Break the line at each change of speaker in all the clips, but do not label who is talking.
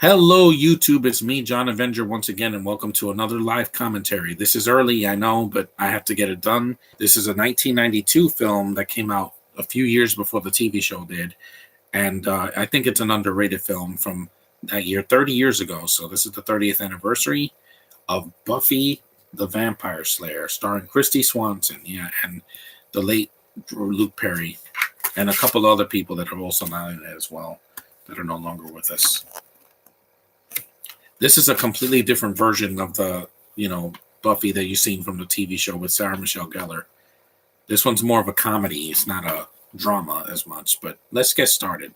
Hello, YouTube. It's me, John Avenger, once again, and welcome to another live commentary. This is early, I know, but I have to get it done. This is a 1992 film that came out a few years before the TV show did, and I think it's an underrated film from that year, 30 years ago. So this is the 30th anniversary of Buffy the Vampire Slayer, starring Christy Swanson, and the late Luke Perry, and a couple other people that are also not in it as well, that are no longer with us. This is a completely different version of the, Buffy that you've seen from the TV show with Sarah Michelle Gellar. This one's more of a comedy. It's not a drama as much, but let's get started.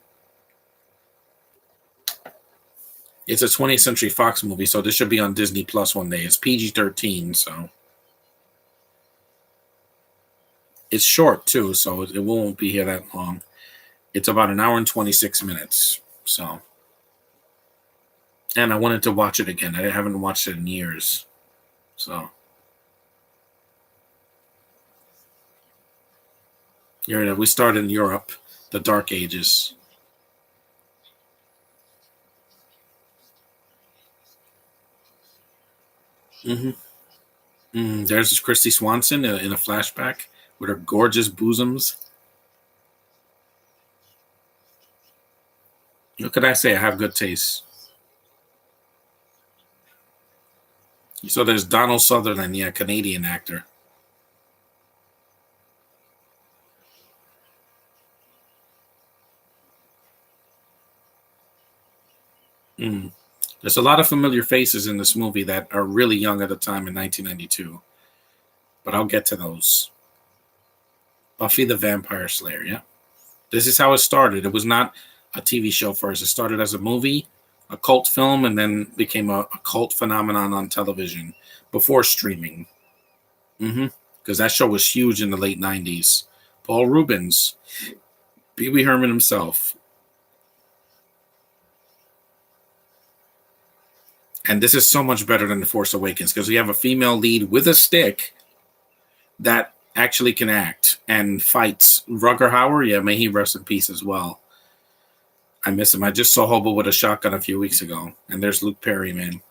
It's a 20th Century Fox movie, so this should be on Disney Plus one day. It's PG-13, so. It's short, too, so it won't be here that long. It's about an hour and 26 minutes, so. And I wanted to watch it again. I haven't watched it in years. So. We start in Europe, the Dark Ages. There's Christy Swanson in a flashback with her gorgeous bosoms. What could I say? I have good taste. So there's Donald Sutherland, Canadian actor. There's a lot of familiar faces in this movie that are really young at the time in 1992. But I'll get to those. Buffy the Vampire Slayer, yeah. This is how it started. It was not a TV show first. It started as a movie, a cult film, and then became a cult phenomenon on television before streaming. Because that show was huge in the late 90s. Paul Reubens, Pee Wee Herman himself. And this is so much better than The Force Awakens because we have a female lead with a stick that actually can act and fights. Rutger Hauer, may he rest in peace as well. I miss him. I just saw Hobo with a Shotgun a few weeks ago. And there's Luke Perry, man.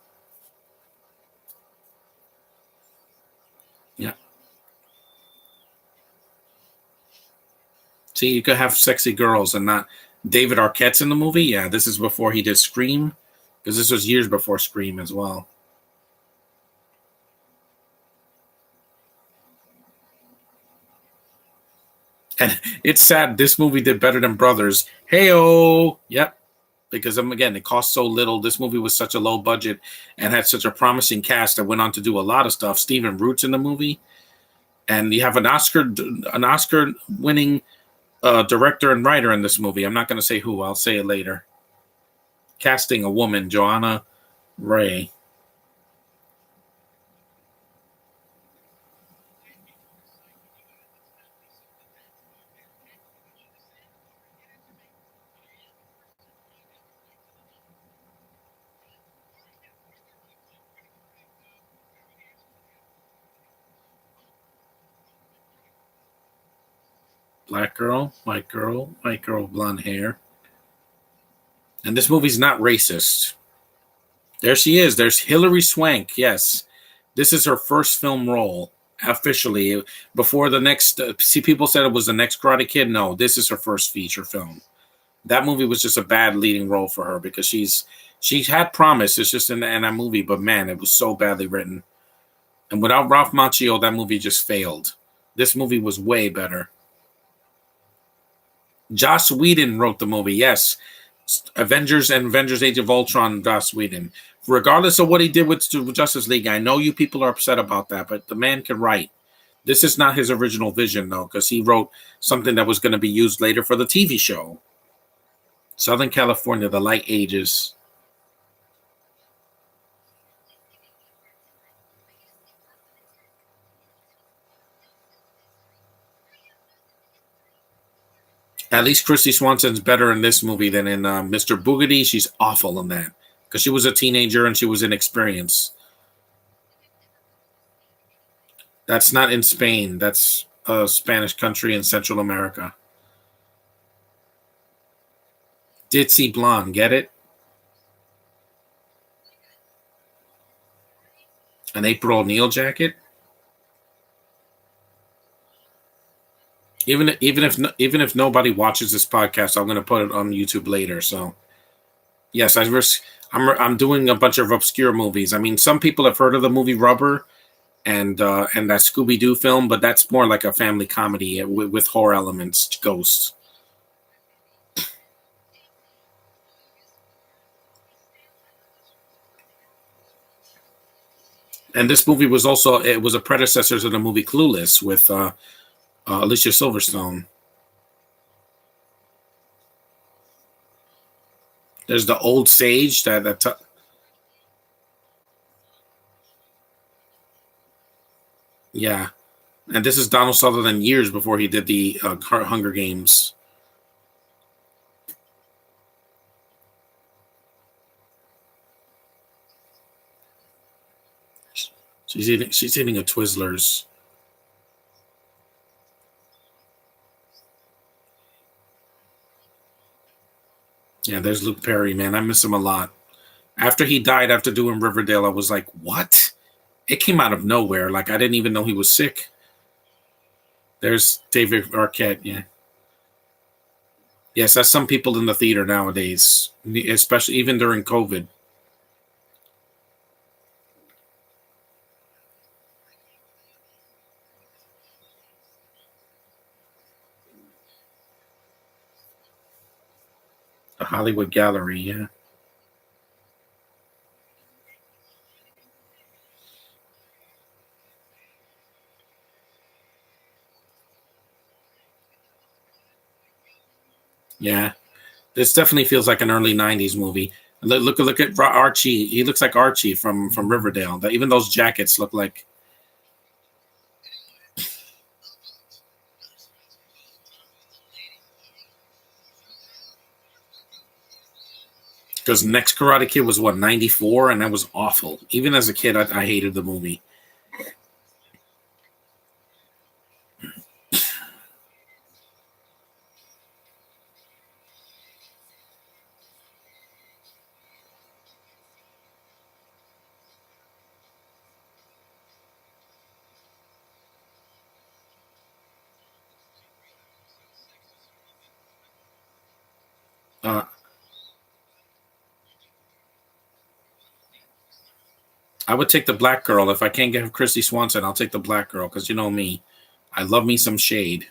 Yeah. See, you could have sexy girls and not... David Arquette's in the movie. Yeah, this is before he did Scream. Because this was years before Scream as well. And it's sad. This movie did better than Brothers. Hey-oh! Yep. Because, again, it cost so little. This movie was such a low budget and had such a promising cast that went on to do a lot of stuff. Stephen Root's in the movie. And you have an Oscar-winning director and writer in this movie. I'm not going to say who. I'll say it later. Casting a woman, Joanna Ray. Black girl, white girl, blonde hair. And this movie's not racist. There she is. There's Hilary Swank. Yes. This is her first film role, officially. Before the next... people said it was the next Karate Kid. No, this is her first feature film. That movie was just a bad leading role for her because she had promise. It's just in that movie, but man, it was so badly written. And without Ralph Macchio, that movie just failed. This movie was way better. Joss Whedon wrote the movie, yes. Avengers and Avengers Age of Ultron, Joss Whedon. Regardless of what he did with Justice League, I know you people are upset about that, but the man can write. This is not his original vision, though, because he wrote something that was going to be used later for the TV show. Southern California, the Light Ages. At least Christy Swanson's better in this movie than in Mr. Boogedy. She's awful in that because she was a teenager and she was inexperienced. That's not in Spain. That's a Spanish country in Central America. Ditzy blonde, get it? An April O'Neil jacket. Even if nobody watches this podcast, I'm going to put it on YouTube later. So yes, I'm doing a bunch of obscure movies. I mean, some people have heard of the movie Rubber and that Scooby Doo film, but that's more like a family comedy with horror elements, ghosts. And this movie was also it was a predecessor to the movie Clueless with Alicia Silverstone. There's the old sage yeah, and this is Donald Sutherland years before he did the Hunger Games. She's eating a Twizzlers. Yeah, there's Luke Perry, man. I miss him a lot. After he died after doing Riverdale, I was like, what? It came out of nowhere. Like I didn't even know he was sick. There's David Arquette. Yeah. Yes, that's some people in the theater nowadays, especially even during COVID. The Hollywood Gallery. Yeah. Yeah. This definitely feels like an early '90s movie. Look at Archie. He looks like Archie from Riverdale. Even those jackets look like. Because next Karate Kid was what '94, and that was awful. Even as a kid, I hated the movie. Uh, I would take the black girl if I can't get Christy Swanson. I'll take the black girl because you know me, I love me some shade.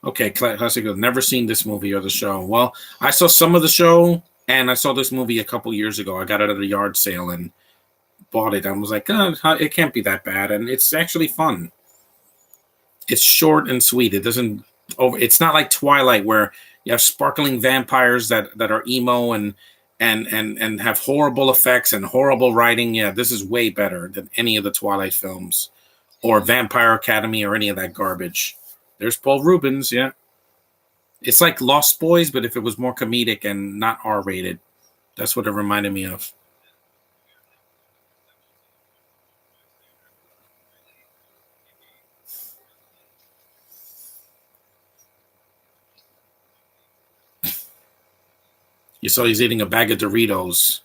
Okay, classic. I've never seen this movie or the show. Well, I saw some of the show, and I saw this movie a couple years ago. I got it at a yard sale and bought it. I was like, it can't be that bad, and it's actually fun. It's short and sweet. It doesn't over. It's not like Twilight where you have sparkling vampires that are emo and have horrible effects and horrible writing. Yeah, this is way better than any of the Twilight films or Vampire Academy or any of that garbage. There's Paul Rubens. Yeah, it's like Lost Boys, but if it was more comedic and not R rated. That's what it reminded me of. You saw he's eating a bag of Doritos.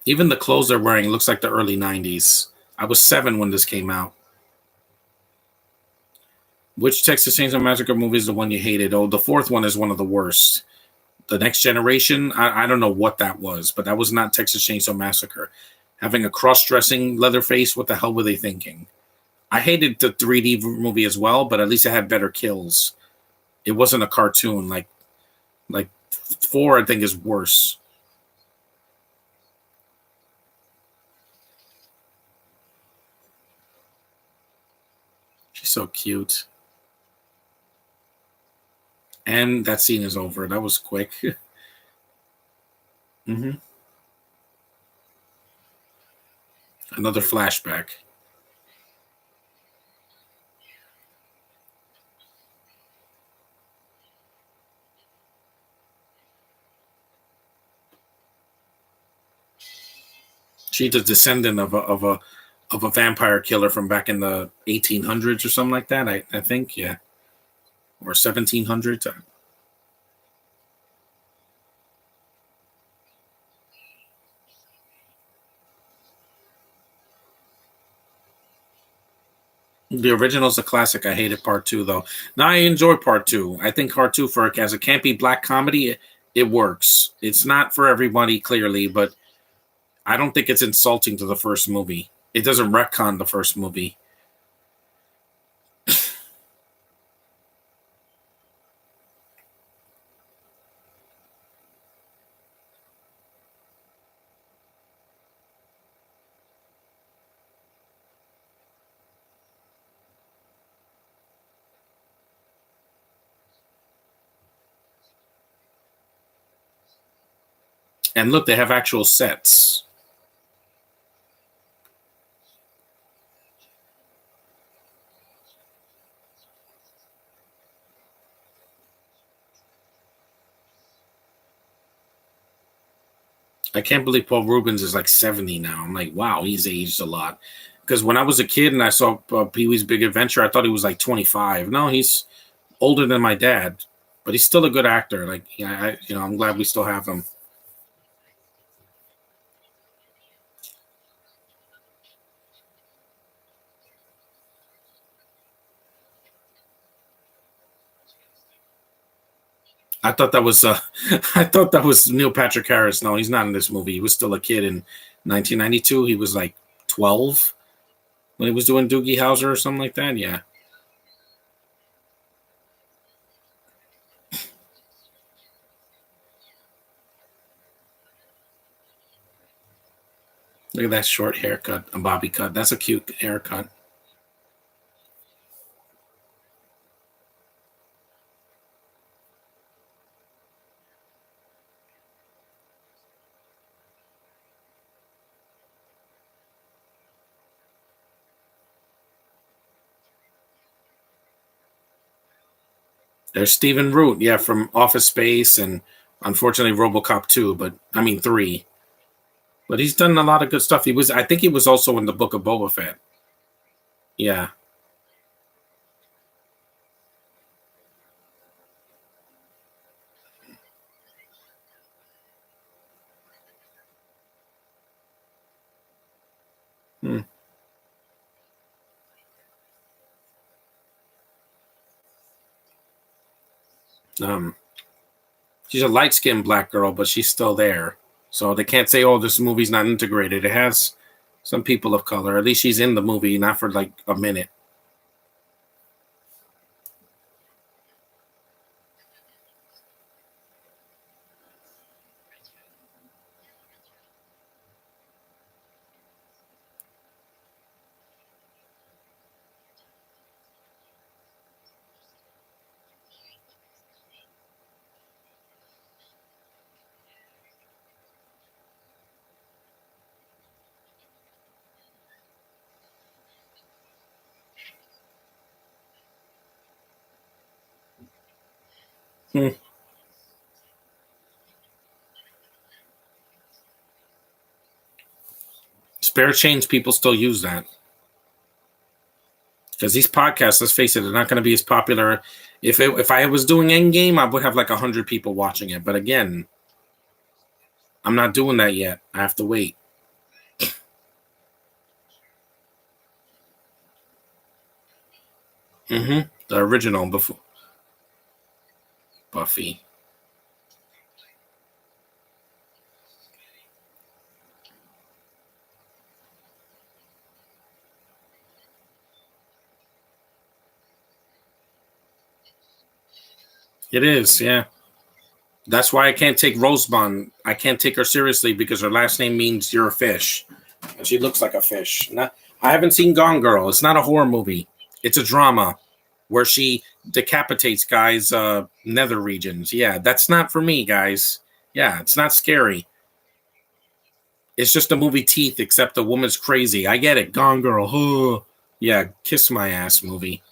Even the clothes they're wearing looks like the early '90s. I was 7 when this came out. Which Texas Chainsaw Massacre movie is the one you hated? Oh, the fourth one is one of the worst. The Next Generation, I don't know what that was, but that was not Texas Chainsaw Massacre. Having a cross-dressing Leatherface, what the hell were they thinking? I hated the 3D movie as well, but at least it had better kills. It wasn't a cartoon like 4. I think is worse. She's so cute. And that scene is over. That was quick. hmm Another flashback. She's a descendant of a vampire killer from back in the 1800s or something like that. I think, yeah, or 1700s. The original's a classic. I hated part two though. Now I enjoy part two. I think part two for as a campy black comedy, it works. It's not for everybody clearly, but I don't think it's insulting to the first movie. It doesn't retcon the first movie. And look, they have actual sets. I can't believe Paul Rubens is like 70 now. I'm like, wow, he's aged a lot. Because when I was a kid and I saw Pee Wee's Big Adventure, I thought he was like 25. No, he's older than my dad, but he's still a good actor. Like, yeah, I'm glad we still have him. I thought that was I thought that was Neil Patrick Harris. No, he's not in this movie. He was still a kid in 1992. He was like 12 when he was doing Doogie Howser or something like that. Yeah. Look at that short haircut, a bobby cut. That's a cute haircut. There's Stephen Root, yeah, from Office Space and unfortunately RoboCop 2, but I mean 3. But he's done a lot of good stuff. I think he was also in the Book of Boba Fett. Yeah. Hmm. Um, she's a light skinned black girl, but she's still there. So they can't say, oh, this movie's not integrated. It has some people of color. At least she's in the movie, not for like a minute. Hmm. Spare change people still use that. Because these podcasts, let's face it, they're not going to be as popular. If I was doing Endgame, I would have like 100 people watching it. But again, I'm not doing that yet. I have to wait. The original before Buffy. It is, yeah. That's why I can't take Rosebond. I can't take her seriously because her last name means you're a fish, and she looks like a fish. I haven't seen Gone Girl. It's not a horror movie. It's a drama where she decapitates guys' nether regions. Yeah, that's not for me, guys. Yeah, it's not scary. It's just a movie Teeth, except the woman's crazy. I get it. Gone Girl. Huh. Yeah, kiss my ass movie.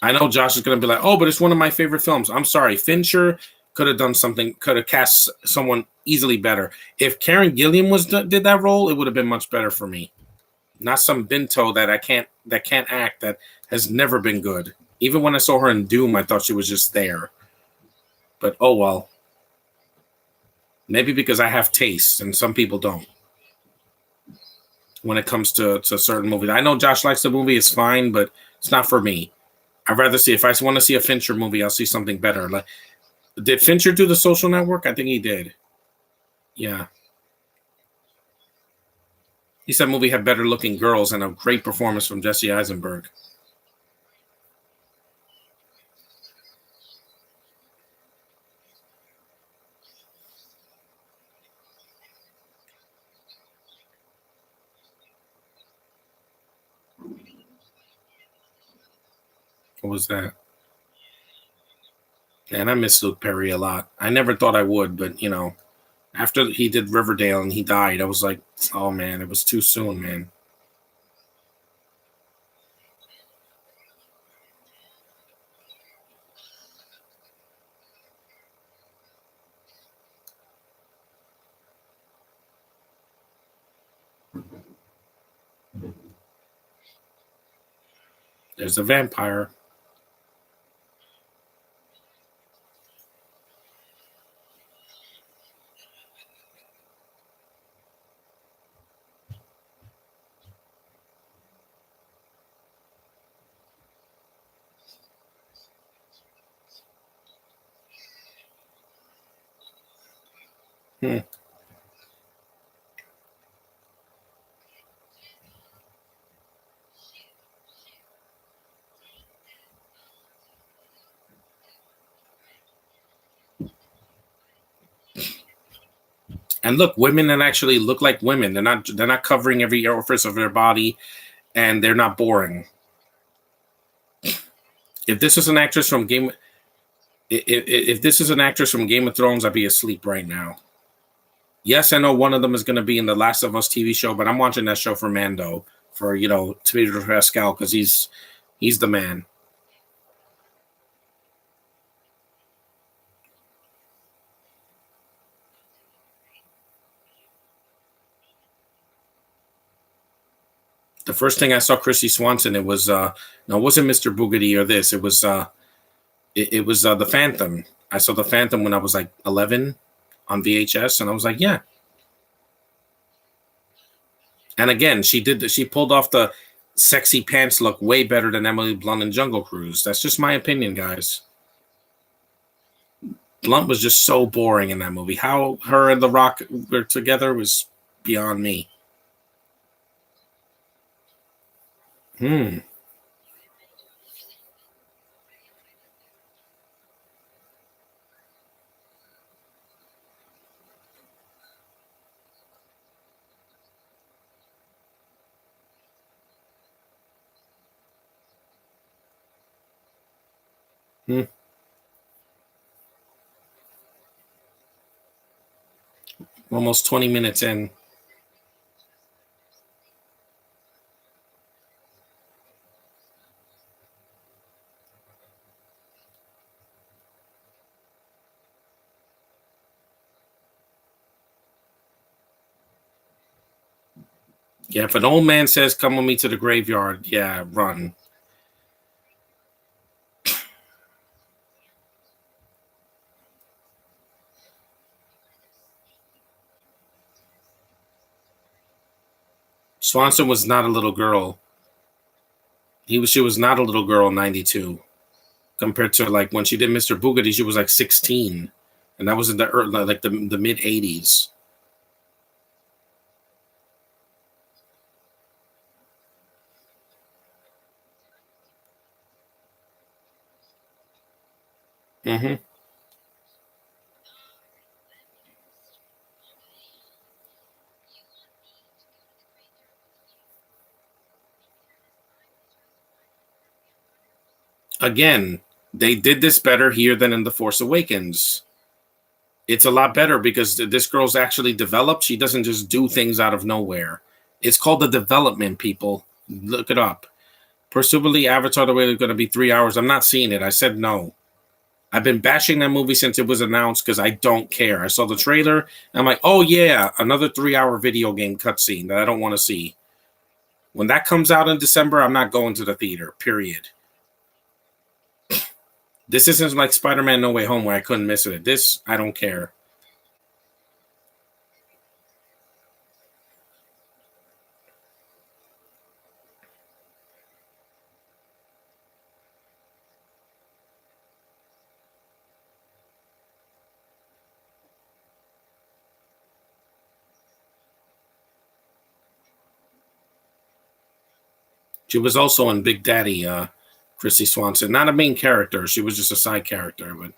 I know Josh is going to be like, oh, but it's one of my favorite films. I'm sorry. Fincher could have done something, could have cast someone easily better. If Karen Gilliam did that role, it would have been much better for me. Not some Binto that can't act, that has never been good. Even when I saw her in Doom, I thought she was just there. But oh well. Maybe because I have taste and some people don't. When it comes to certain movies, I know Josh likes the movie, it's fine, but It's not for me. I'd rather see, if I want to see a Fincher movie, I'll see something better. Like, did Fincher do The Social Network? I think he did. Yeah. He said movie had better looking girls and a great performance from Jesse Eisenberg. What was that? And I miss Luke Perry a lot. I never thought I would, but after he did Riverdale and he died, I was like, oh man, it was too soon, man. There's a vampire. Hmm. And look, women that actually look like women. They're not covering every orifice of their body, and they're not boring. If this is an actress from if this is an actress from Game of Thrones, I'd be asleep right now. Yes, I know one of them is going to be in the Last of Us TV show, but I'm watching that show for Mando, for Pedro Pascal, because he's the man. The first thing I saw Chrissy Swanson, it was no, it wasn't Mr. Boogedy or this. It was the Phantom. I saw the Phantom when I was like 11 on VHS, and I was like, yeah. And again, she pulled off the sexy pants look way better than Emily Blunt in Jungle Cruise. That's just my opinion, guys. Blunt was just so boring in that movie. How her and The Rock were together was beyond me. Hmm. Hmm. Almost 20 minutes in. Yeah, if an old man says, "Come with me to the graveyard," yeah, run. Swanson was not a little girl. She was not a little girl in '92 compared to like when she did Mr. Boogedy. She was like 16, and that was in the early, like the mid '80s. Hmm. Again, they did this better here than in The Force Awakens. It's a lot better because this girl's actually developed. She doesn't just do things out of nowhere. It's called the development, people. Look it up. Presumably, Avatar: The Way is going to be 3 hours. I'm not seeing it. I said no. I've been bashing that movie since it was announced because I don't care. I saw the trailer and I'm like, oh yeah, another 3 hour video game cutscene that I don't want to see. When that comes out in December, I'm not going to the theater. Period. This isn't like Spider-Man: No Way Home where I couldn't miss it. This, I don't care. She was also in Big Daddy, Christy Swanson. Not a main character. She was just a side character. But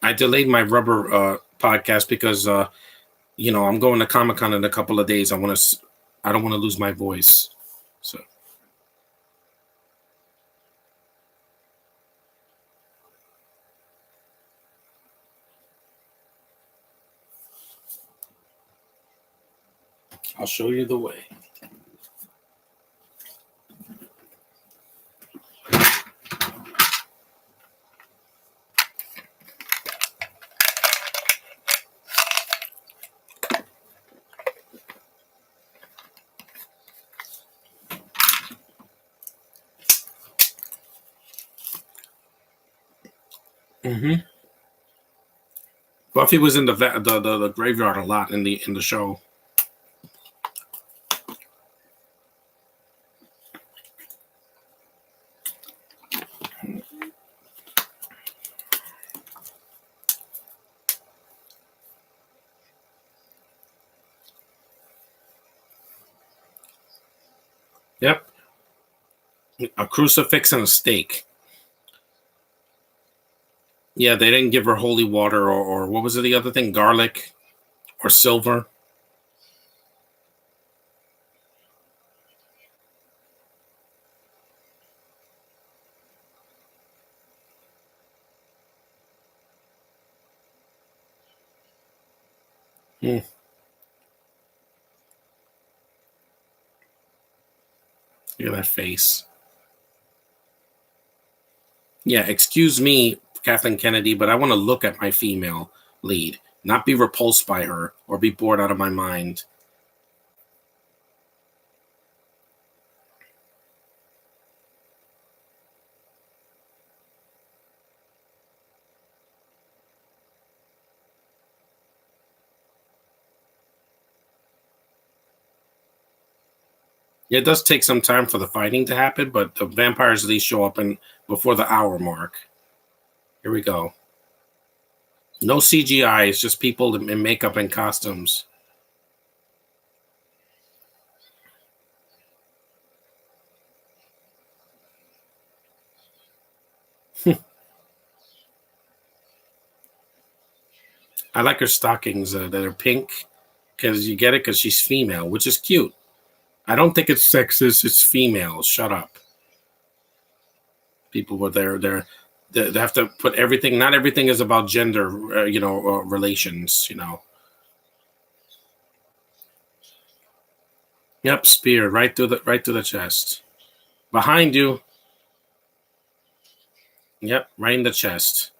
I delayed my rubber podcast because I'm going to Comic-Con in a couple of days. I don't want to lose my voice. So I'll show you the way. Mm-hmm. Buffy was in the graveyard a lot in the show. Yep, a crucifix and a stake. Yeah, they didn't give her holy water or what was it, the other thing? Garlic or silver. Hmm. Look at that face. Yeah, excuse me, Kathleen Kennedy, but I want to look at my female lead, not be repulsed by her or be bored out of my mind. Yeah, it does take some time for the fighting to happen, but the vampires at least show up in before the hour mark. Here we go. No CGI, it's just people in makeup and costumes. I like her stockings that are pink because you get it because she's female, which is cute. I don't think it's sexist. It's female. Shut up. People were they have to put everything. Not everything is about gender, relations. Yep, spear right through the chest. Behind you. Yep, right in the chest.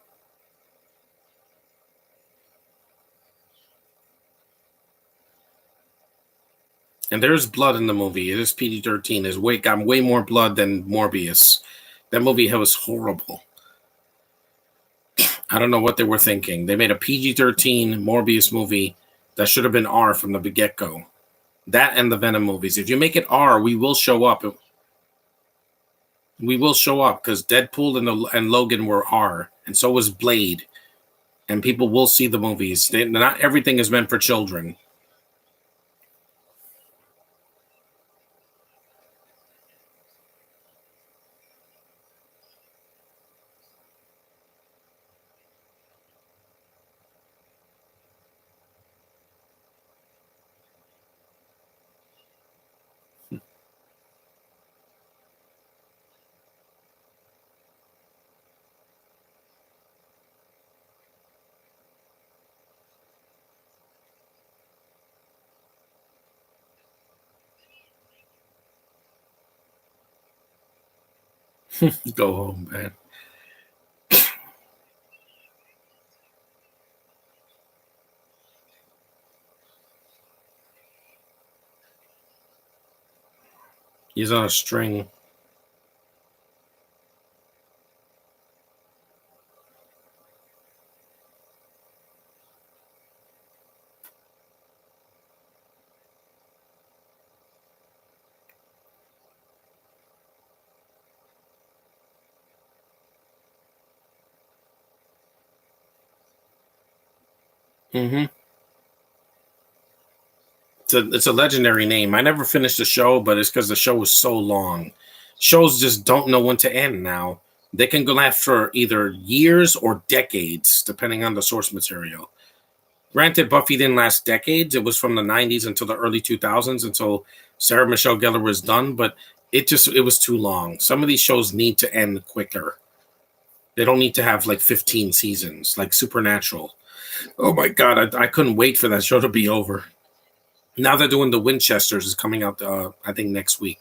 And there's blood in the movie. It is PG-13. There's got way more blood than Morbius. That movie was horrible. I don't know what they were thinking. They made a PG-13 Morbius movie that should have been R from the get-go. That and the Venom movies. If you make it R, we will show up. We will show up because Deadpool and Logan were R, and so was Blade. And people will see the movies. Not everything is meant for children. Go home, man. He's on a string. Mm-hmm. It's a legendary name. I never finished the show, but it's because the show was so long. Shows just don't know when to end now. They can go last for either years or decades, depending on the source material. Granted, Buffy didn't last decades. It was from the 90s until the early 2000s, until Sarah Michelle Gellar was done, but it was too long. Some of these shows need to end quicker. They don't need to have like 15 seasons, like Supernatural. Oh my God, I couldn't wait for that show to be over. Now they're doing the Winchesters is coming out, I think next week.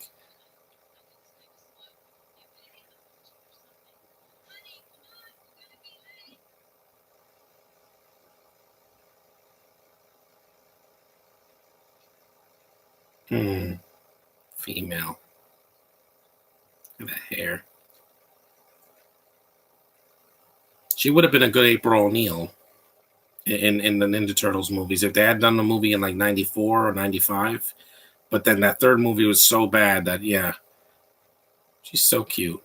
Hmm. Female. Look at that hair. She would have been a good April O'Neil in the Ninja Turtles movies if they had done the movie in like '94 or '95. But then that third movie was so bad that yeah, she's so cute.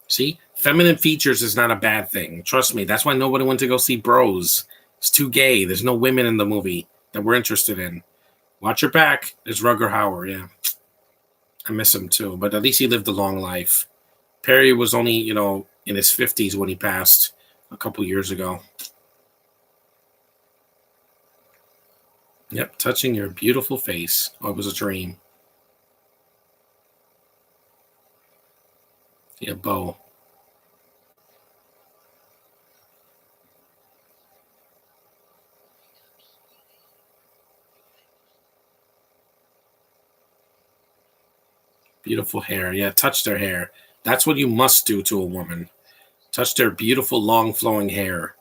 See, feminine features is not a bad thing. Trust me. That's why nobody went to go see Bros. It's too gay. There's no women in the movie that we're interested in. Watch your back. There's Rugger Hauer. Yeah, I miss him too. But at least he lived a long life. Perry was only, in his 50s when he passed a couple years ago. Yep, touching your beautiful face. Oh, it was a dream. Yeah, Bo. Beautiful hair. Yeah, touch their hair. That's what you must do to a woman. Touch their beautiful, long, flowing hair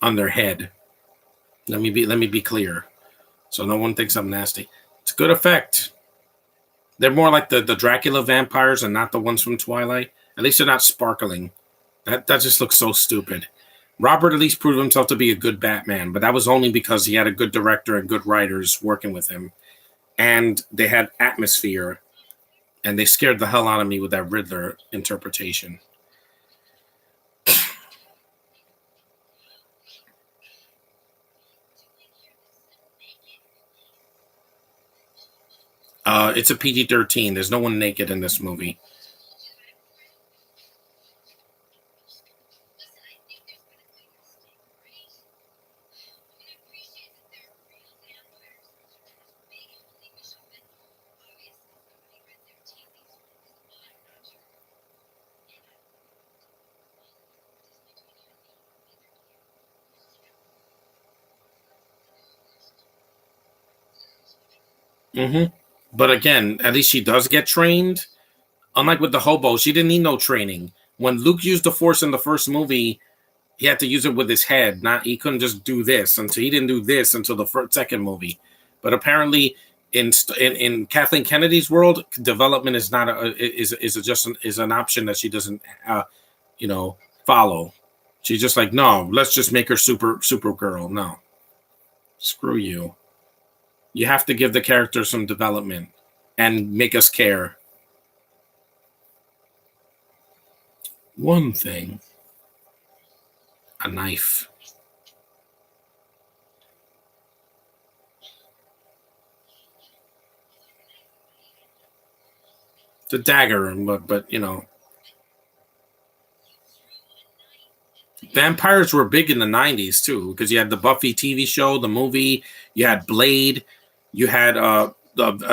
on their head. Let me be clear, so no one thinks I'm nasty. It's a good effect. They're more like the Dracula vampires and not the ones from Twilight. At least they're not sparkling. That just looks so stupid. Robert at least proved himself to be a good Batman, but that was only because he had a good director and good writers working with him, and they had atmosphere, and they scared the hell out of me with that Riddler interpretation. It's a PG-13. There's no one naked in this movie. Mm-hmm. But again, at least she does get trained. Unlike with the hobo, she didn't need no training. When Luke used the Force in the first movie, he had to use it with his head. Not he couldn't just do this until he didn't do this until the second movie. But apparently, in Kathleen Kennedy's world, development is not is an option that she doesn't you know follow. She's just like, no, let's just make her super girl. No, screw you. You have to give the character some development and make us care. One thing, a knife. The dagger, but vampires were big in the '90s too, because you had the Buffy TV show, the movie. You had Blade. You had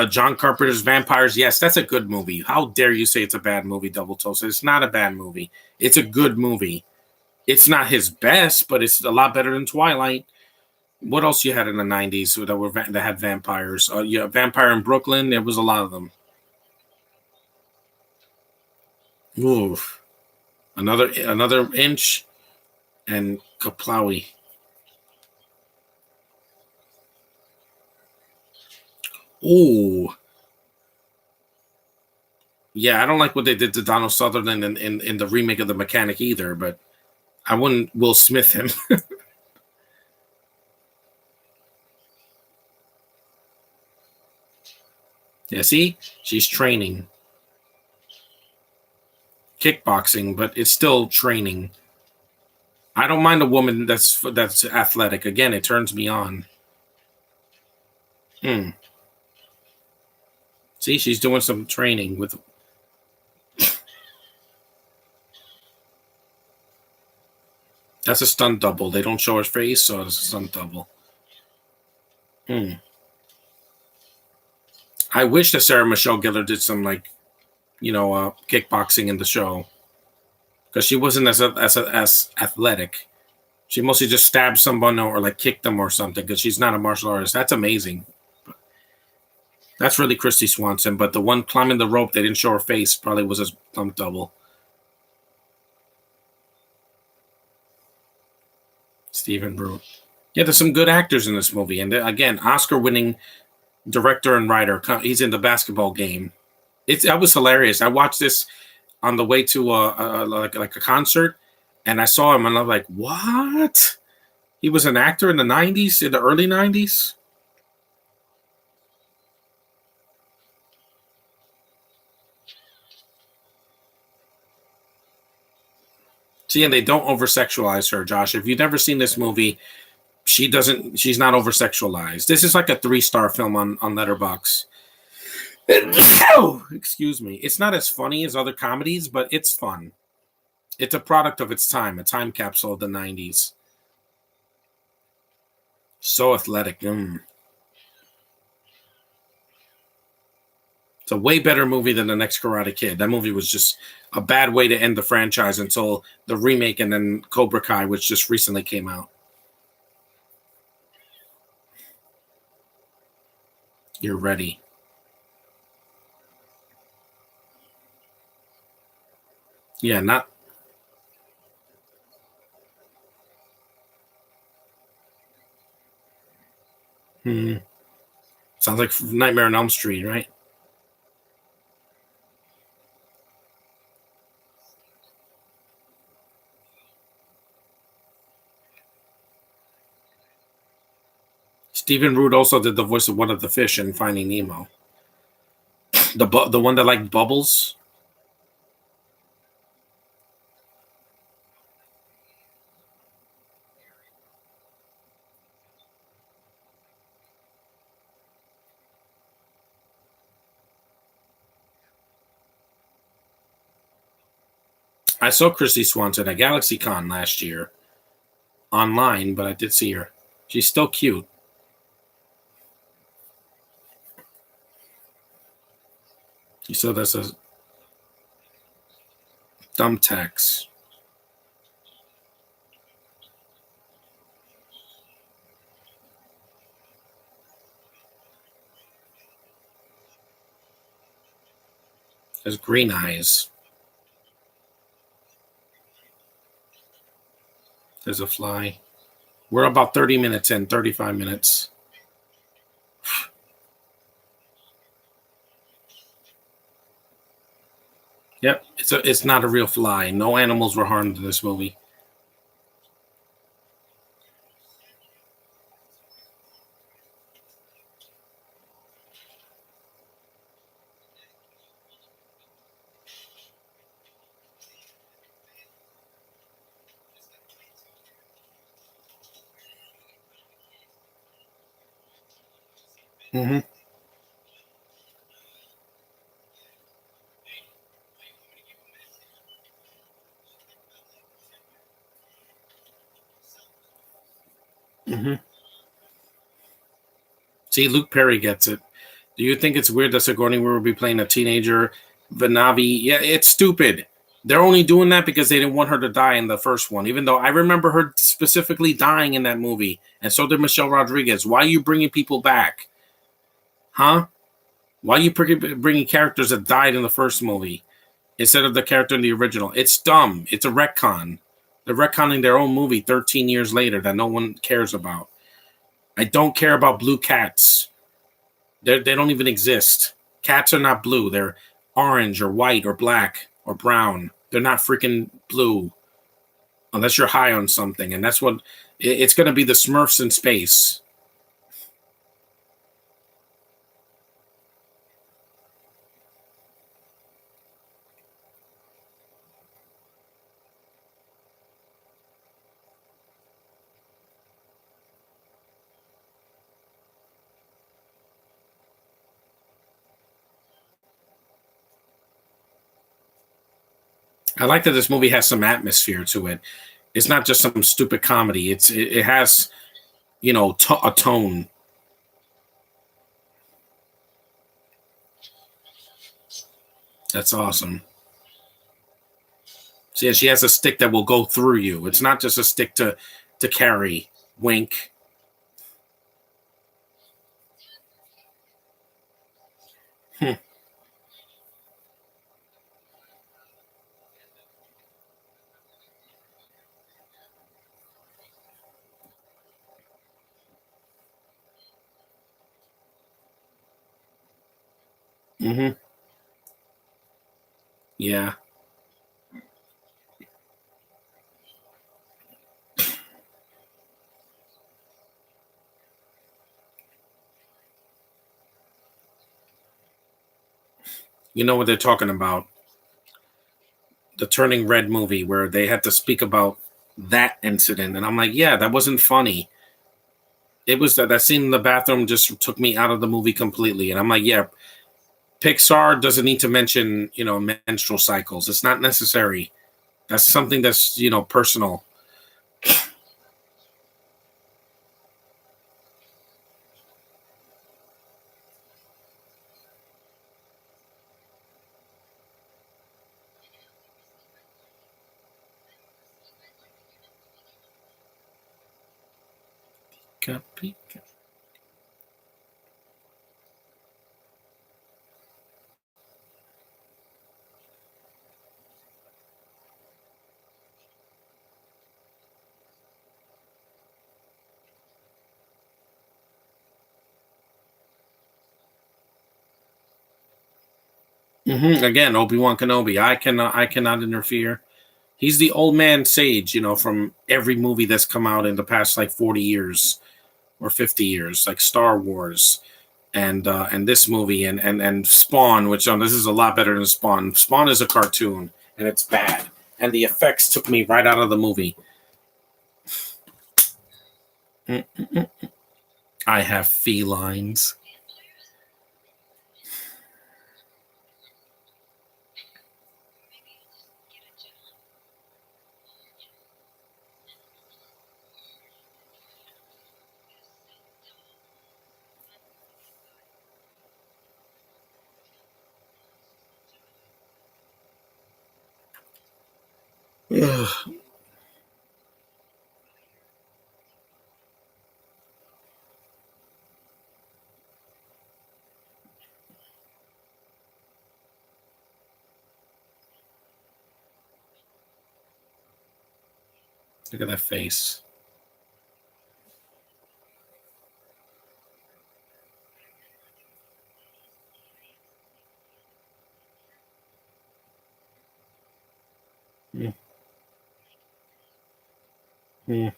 John Carpenter's Vampires. Yes, that's a good movie. How dare you say it's a bad movie, Double Toast? It's not a bad movie. It's a good movie. It's not his best, but it's a lot better than Twilight. What else you had in the '90s that had vampires? Yeah, Vampire in Brooklyn. There was a lot of them. Oof. Another inch and Kaplawi. Ooh. Yeah, I don't like what they did to Donald Sutherland in the remake of The Mechanic either, but I wouldn't Will Smith him. Yeah, see? She's training. kickboxing, but it's still training. I don't mind a woman that's athletic. Again, it turns me on. Hmm. See, she's doing some training with. That's a stunt double. They don't show her face, so it's a stunt double. Hmm. I wish that Sarah Michelle Gellar did some kickboxing in the show because she wasn't as athletic. She mostly just stabbed someone or like kicked them or something because she's not a martial artist. That's amazing. That's really Christy Swanson. But the one climbing the rope, they didn't show her face. Probably was a stunt double. Stephen Root. Yeah, there's some good actors in this movie, and again, Oscar-winning director and writer. He's in the basketball game. That was hilarious. I watched this on the way to like a concert, and I saw him, and I'm like, what? He was an actor in the '90s, in the early '90s. See, and they don't over sexualize her, Josh. If you've never seen this movie, she's not over sexualized. This is like a 3-star film on Letterboxd. Oh, excuse me. It's not as funny as other comedies, but it's fun. It's a product of its time, a time capsule of the '90s. So athletic. It's a way better movie than the next Karate Kid. That movie was just a bad way to end the franchise until the remake and then Cobra Kai, which just recently came out. You're ready. Yeah, not. Hmm, sounds like Nightmare on Elm Street, right? Stephen Root also did the voice of one of the fish in Finding Nemo. The one that liked bubbles. I saw Christy Swanson at GalaxyCon last year online, but I did see her. She's still cute. You saw that's a thumbtacks. Has green eyes. There's a fly. We're about 30 minutes in, 35 minutes. Yep, it's not a real fly. No animals were harmed in this movie. Mm-hmm. Mm-hmm. See, Luke Perry gets it. Do you think it's weird that Sigourney Weaver will be playing a teenager Vanavi? Yeah, it's stupid. They're only doing that because they didn't want her to die in the first one, even though I remember her specifically dying in that movie, and so did Michelle Rodriguez. Why are you bringing people back? Huh? Why are you bringing characters that died in the first movie instead of the character in the original? It's dumb. It's a retcon. They're retconning their own movie 13 years later that no one cares about. I don't care about blue cats. They don't even exist. Cats are not blue. They're orange or white or black or brown. They're not freaking blue unless you're high on something. And that's what it's going to be, the Smurfs in space. I like that this movie has some atmosphere to it. It's not just some stupid comedy. It has a tone. That's awesome. See, she has a stick that will go through you. It's not just a stick to carry. Wink. Hmm. Mm-hmm. Yeah. You know what they're talking about? The Turning Red movie where they had to speak about that incident, and I'm like, yeah, that wasn't funny. It was that scene in the bathroom just took me out of the movie completely, and I'm like, yeah, Pixar doesn't need to mention menstrual cycles. It's not necessary. That's something that's personal. Again, Obi-Wan Kenobi. I cannot interfere. He's the old man sage, from every movie that's come out in the past like 40 years or 50 years, like Star Wars and this movie and Spawn, which this is a lot better than Spawn. Spawn is a cartoon and it's bad, and the effects took me right out of the movie. Mm-mm-mm. I have felines. Ugh. Look at that face. Mm. Mm.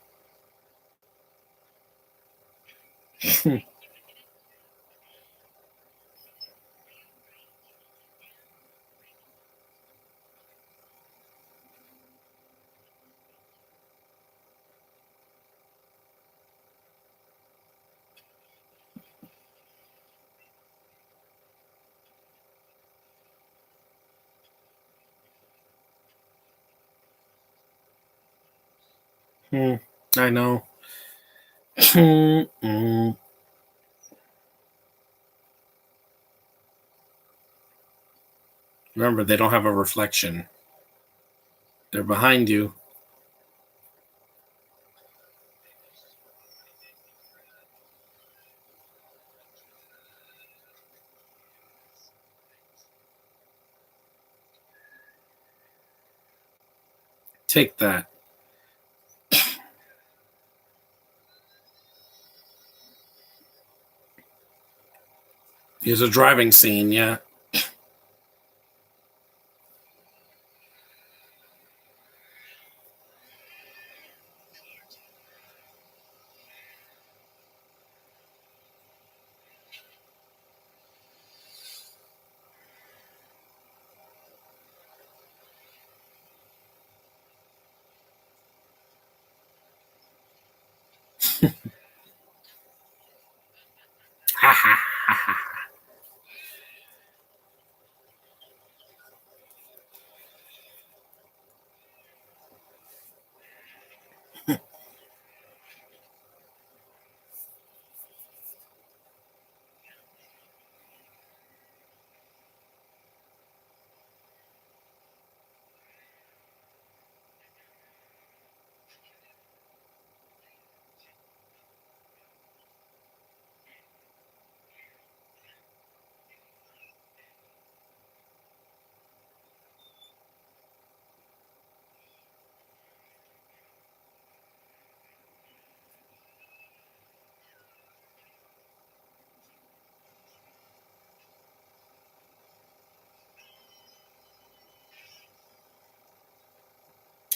Mm. I know. Mm. Remember, they don't have a reflection. They're behind you. Take that. Here's a driving scene. Yeah. Ha ha ha ha.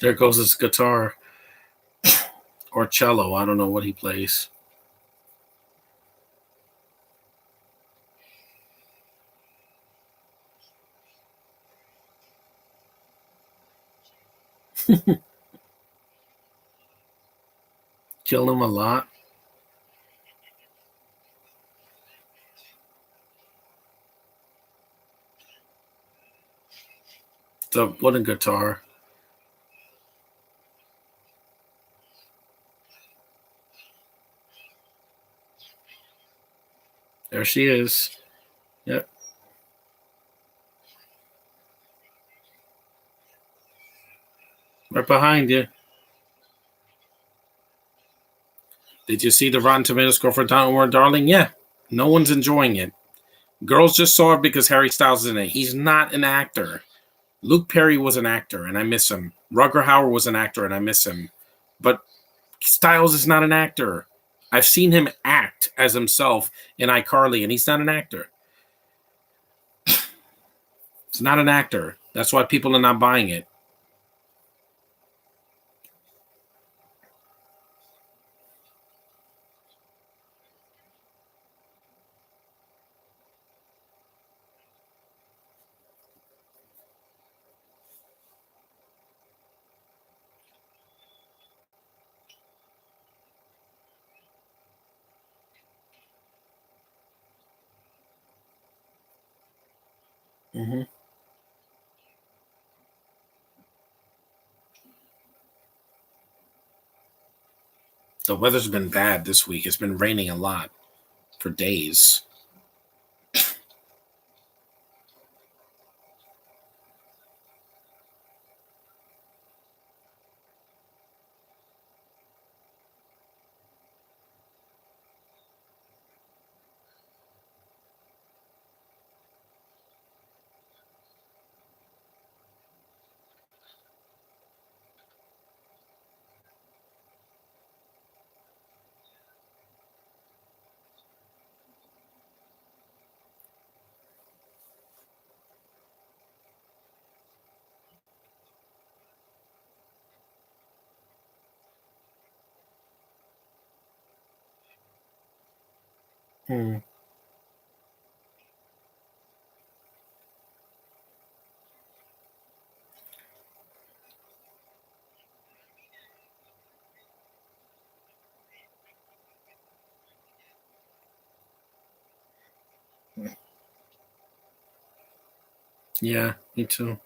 There goes his guitar or cello. I don't know what he plays. Killed him a lot. The wooden guitar. There she is. Yep. Right behind you. Did you see the Rotten Tomatoes score for Downward Darling? Yeah. No one's enjoying it. Girls just saw it because Harry Styles is in it. He's not an actor. Luke Perry was an actor, and I miss him. Rutger Hauer was an actor, and I miss him. But Styles is not an actor. I've seen him act as himself in iCarly, and he's not an actor. He's not an actor. That's why people are not buying it. Mm-hmm. The weather's been bad this week. It's been raining a lot for days. Hmm. Yeah, me too.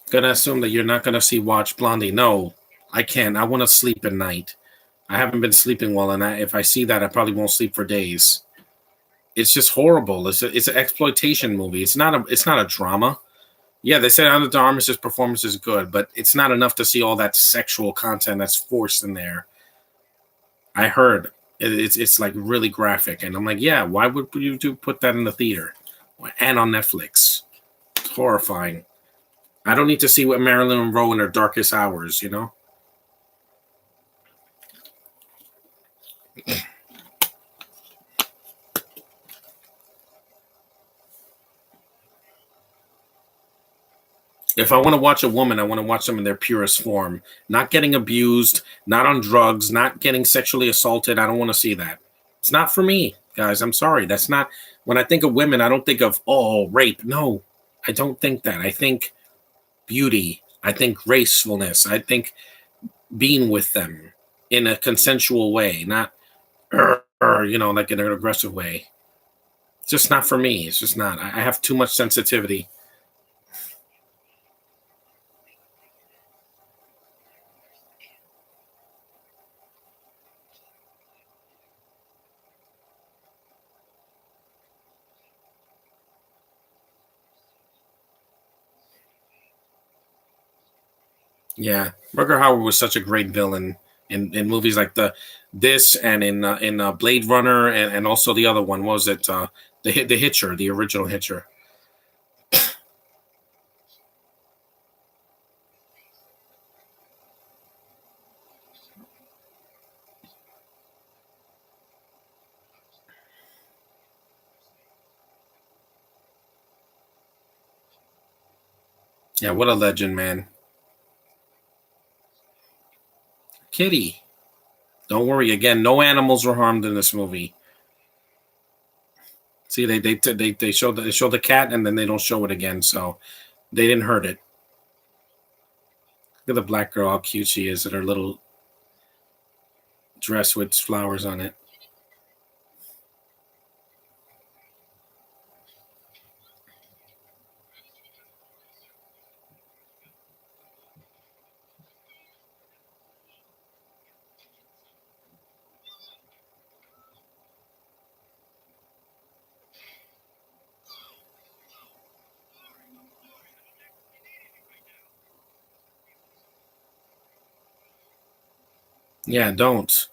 Gonna assume that you're not gonna see Watch Blondie. No, I can't. I want to sleep at night. I haven't been sleeping well, and if I see that, I probably won't sleep for days. It's just horrible. It's an exploitation movie. It's not a drama. Yeah, they say Ana de Armas' performance is good, but it's not enough to see all that sexual content that's forced in there. I heard it's like really graphic, and I'm like, yeah, why would you put that in the theater and on Netflix? It's horrifying. I don't need to see what Marilyn Monroe in her darkest hours, you know. If I want to watch a woman, I want to watch them in their purest form, not getting abused, not on drugs, not getting sexually assaulted. I don't want to see that. It's not for me, guys. I'm sorry. That's not when I think of women, I don't think of rape. No, I don't think that. I think beauty. I think gracefulness. I think being with them in a consensual way, not like in an aggressive way. It's just not for me. It's just not. I have too much sensitivity. Yeah, Rutger Hauer was such a great villain in movies like this and in Blade Runner and also the other one. What was it? The Hitcher, the original Hitcher. Yeah, what a legend, man. Kitty. Don't worry. Again, no animals were harmed in this movie. See, they show the cat and then they don't show it again, so they didn't hurt it. Look at the black girl, how cute she is in her little dress with flowers on it. Yeah, don't.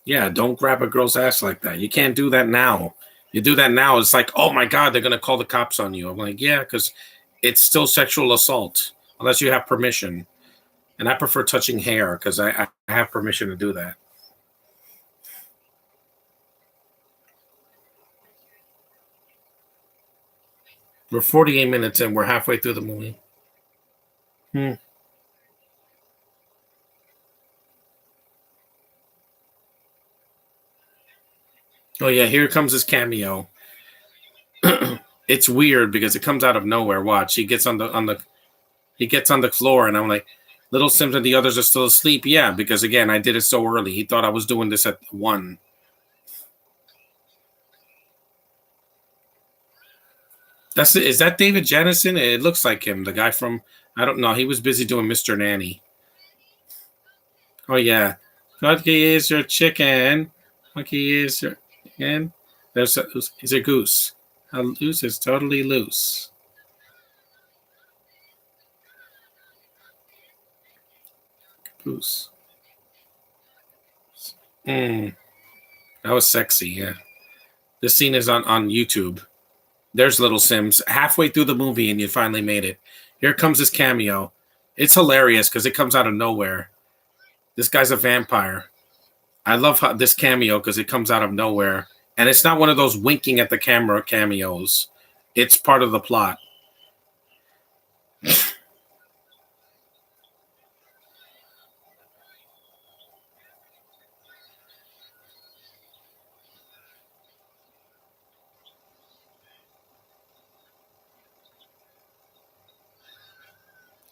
Yeah, don't grab a girl's ass like that. You can't do that now. You do that now, it's like, oh my God, they're going to call the cops on you. I'm like, yeah, because it's still sexual assault unless you have permission. And I prefer touching hair because I have permission to do that. We're 48 minutes in. We're halfway through the movie. Oh yeah, here comes his cameo. It's weird because it comes out of nowhere. Watch, he gets on the floor, and I'm like, Little Sims and the others are still asleep. Yeah, because again, I did it so early. He thought I was doing this at 1. Is that David Jennison? It looks like him, the guy from I don't know. He was busy doing Mr. Nanny. Oh yeah, Funky is your chicken. Funky is your chicken. He's a goose. A loose is totally loose. Goose. That was sexy. Yeah, this scene is on YouTube. There's Little Sims halfway through the movie, and you finally made it. Here comes his cameo. It's hilarious because it comes out of nowhere. This guy's a vampire. I love how this cameo because it comes out of nowhere, and it's not one of those winking at the camera cameos. It's part of the plot.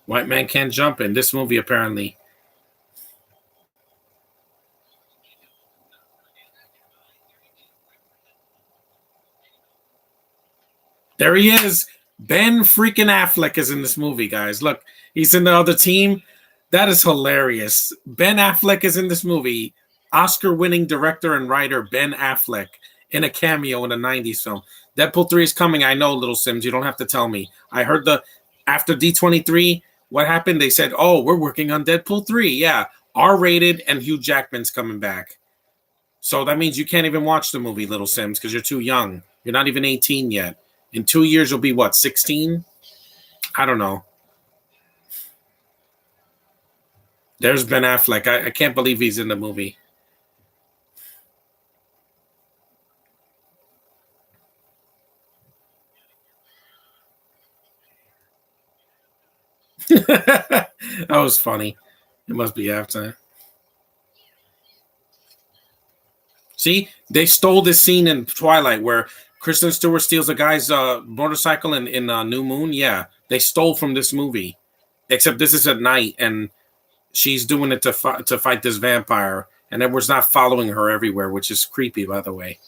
White man can't jump in this movie, apparently. There he is. Ben freaking Affleck is in this movie, guys. Look, he's in the other team. That is hilarious. Ben Affleck is in this movie. Oscar-winning director and writer Ben Affleck in a cameo in a 90s film. Deadpool 3 is coming. I know, Little Sims. You don't have to tell me. I heard after D23, what happened? They said, oh, we're working on Deadpool 3. Yeah, R-rated, and Hugh Jackman's coming back. So that means you can't even watch the movie, Little Sims, because you're too young. You're not even 18 yet. In 2 years, you'll be what, 16? I don't know. There's Ben Affleck. I can't believe he's in the movie. That was funny. It must be halftime. See, they stole this scene in Twilight where Kristen Stewart steals a guy's motorcycle in New Moon. Yeah, they stole from this movie. Except this is at night, and she's doing it to fight this vampire, and Edward's not following her everywhere, which is creepy, by the way.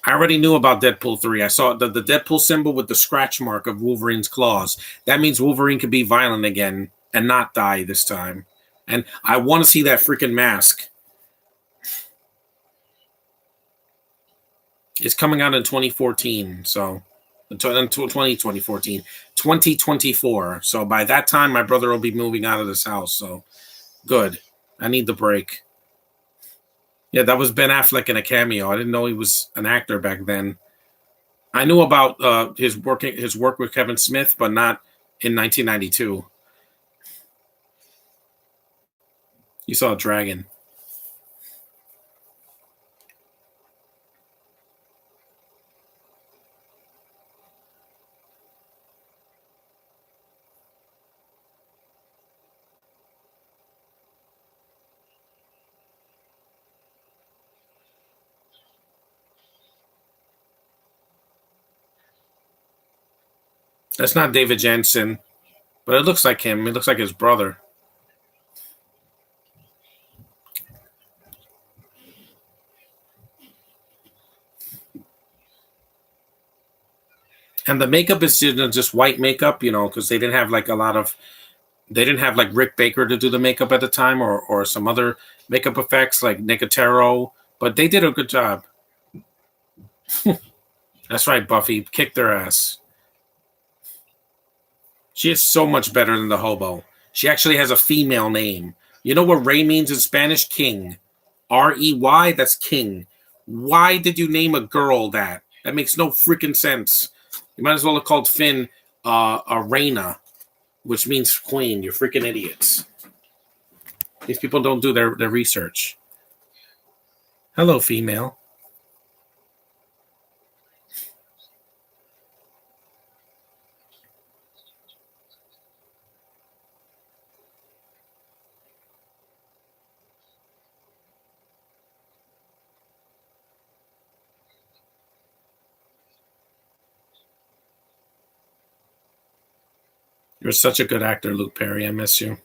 I already knew about Deadpool 3. I saw the Deadpool symbol with the scratch mark of Wolverine's claws. That means Wolverine could be violent again and not die this time. And I want to see that freaking mask. It's coming out in 2014, so 2024. So by that time, my brother will be moving out of this house. So good. I need the break. Yeah, that was Ben Affleck in a cameo. I didn't know he was an actor back then. I knew about his work with Kevin Smith, but not in 1992. You saw a dragon. That's not David Jensen, but it looks like him. It looks like his brother. And the makeup is just white makeup, because they didn't have like a lot of they didn't have like Rick Baker to do the makeup at the time, or some other makeup effects like Nicotero, but they did a good job. That's right, Buffy kicked their ass. She is so much better than the hobo. She actually has a female name. You know what Ray means in Spanish? King. Rey, that's king. Why did you name a girl that? That makes no freaking sense. You might as well have called Finn a Reina, which means queen. You're freaking idiots. These people don't do their research. Hello, female. You're such a good actor, Luke Perry. I miss you.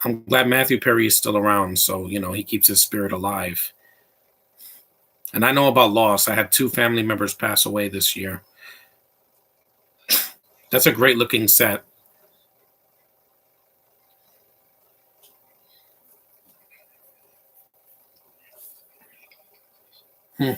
I'm glad Matthew Perry is still around, so he keeps his spirit alive. And I know about loss. I had 2 family members pass away this year. That's a great looking set. Hmm.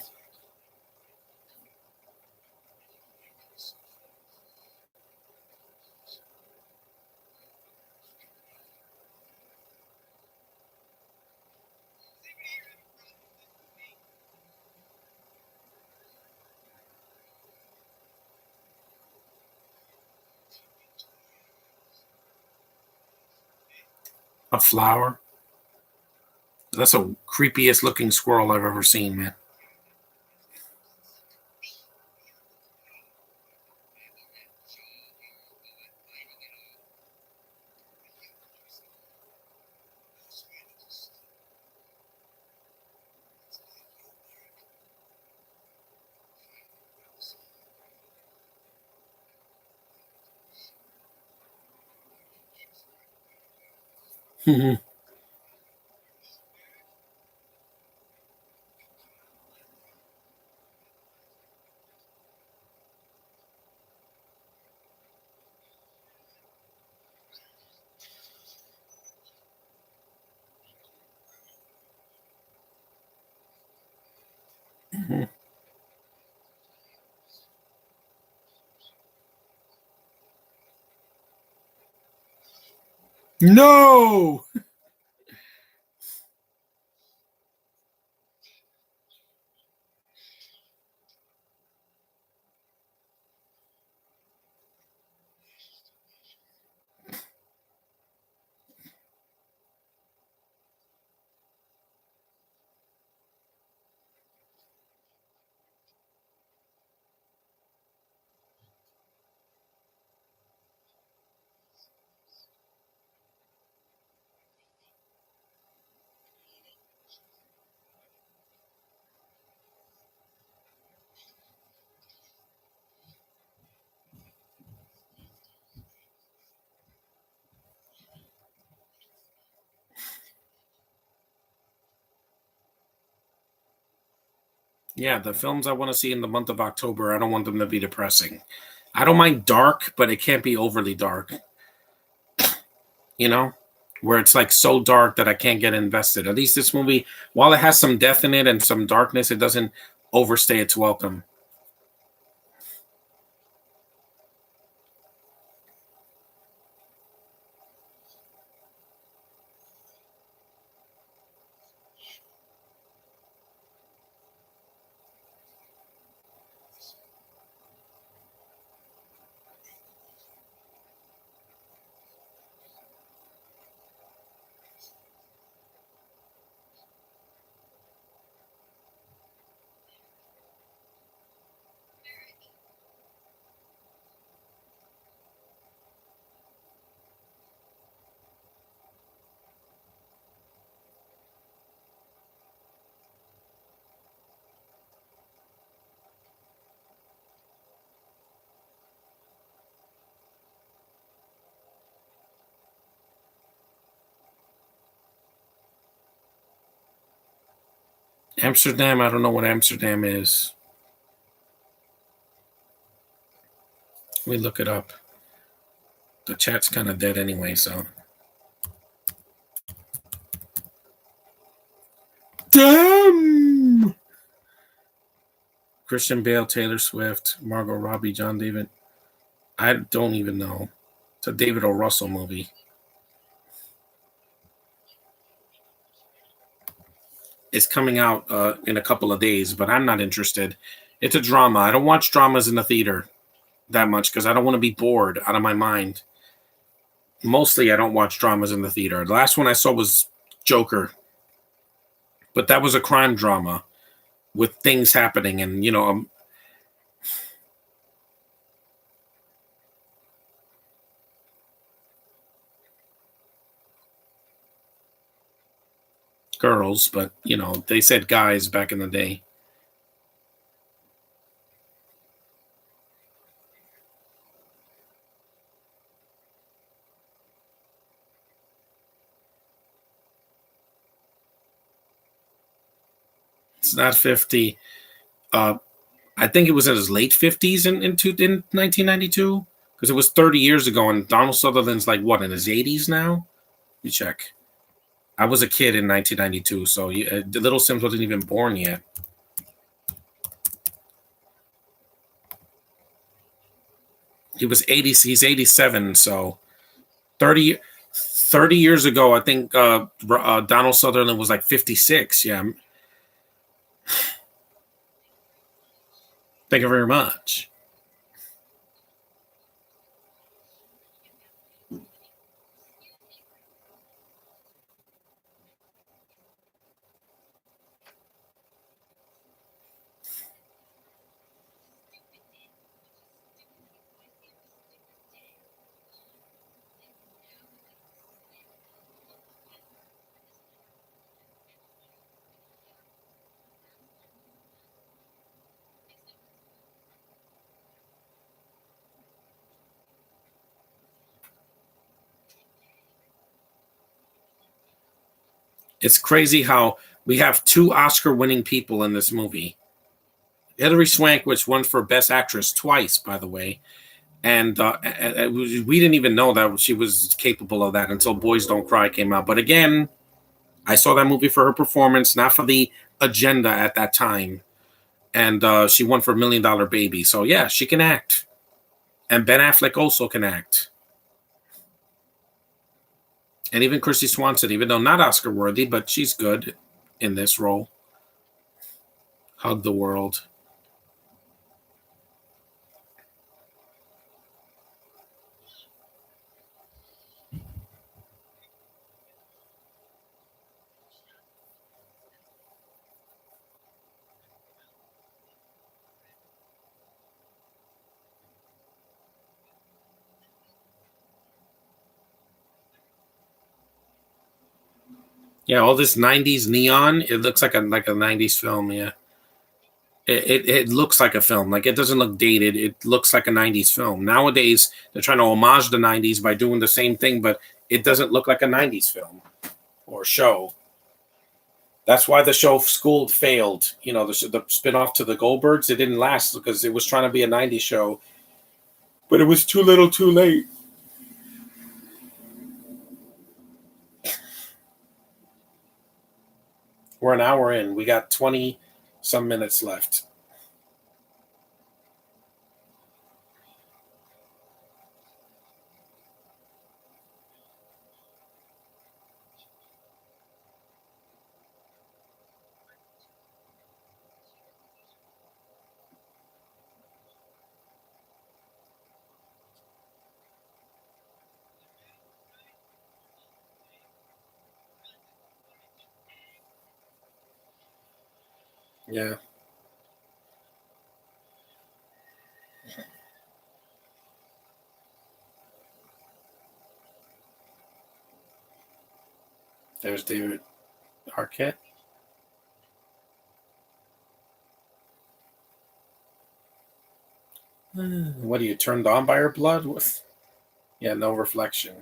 A flower. That's the creepiest looking squirrel I've ever seen, man. No. Yeah, the films I want to see in the month of October, I don't want them to be depressing. I don't mind dark, but it can't be overly dark, you know? Where it's like so dark that I can't get invested. At least this movie, while it has some death in it and some darkness, it doesn't overstay its welcome. Amsterdam, I don't know what Amsterdam is. Let me look it up. The chat's kind of dead anyway, so. Damn! Christian Bale, Taylor Swift, Margot Robbie, John David. I don't even know. It's a David O. Russell movie. It's coming out in a couple of days, but I'm not interested. It's a drama. I don't watch dramas in the theater that much because I don't want to be bored out of my mind. Mostly, I don't watch dramas in the theater. The last one I saw was Joker, but that was a crime drama with things happening, and girls, but they said guys back in the day. It's not 50. I think it was in his late 50s in 1992 because it was 30 years ago, and Donald Sutherland's like what in his 80s now. Let me check. I was a kid in 1992, so the Little Sims wasn't even born yet. He was 80. He's 87, so 30 years ago, I think Donald Sutherland was like 56. Yeah. Thank you very much. It's crazy how we have two Oscar-winning people in this movie. Hilary Swank, which won for Best Actress twice, by the way, and we didn't even know that she was capable of that until Boys Don't Cry came out. But again, I saw that movie for her performance, not for the agenda at that time. And she won for $1 Million Baby. So yeah, she can act. And Ben Affleck also can act. And even Christy Swanson, even though not Oscar worthy, but she's good in this role. Hug the World. Yeah, all this '90s neon. It looks like a '90s film. Yeah, it looks like a film. Like it doesn't look dated. It looks like a '90s film. Nowadays, they're trying to homage the '90s by doing the same thing, but it doesn't look like a '90s film or show. That's why the show School failed. The spin-off to the Goldbergs, it didn't last because it was trying to be a '90s show, but it was too little, too late. We're an hour in. We got 20 some minutes left. Yeah. There's David Arquette. What are you turned on by her blood? Yeah, no reflection.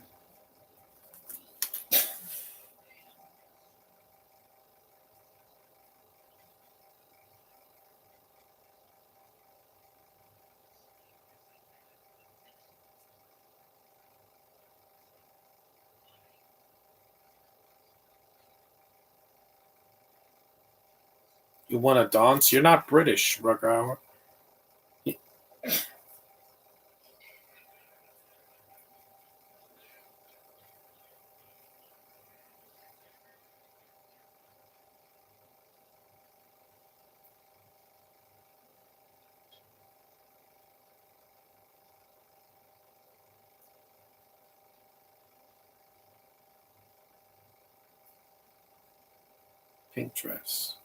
You want to dance? You're not British, Rugrauer. Pink dress.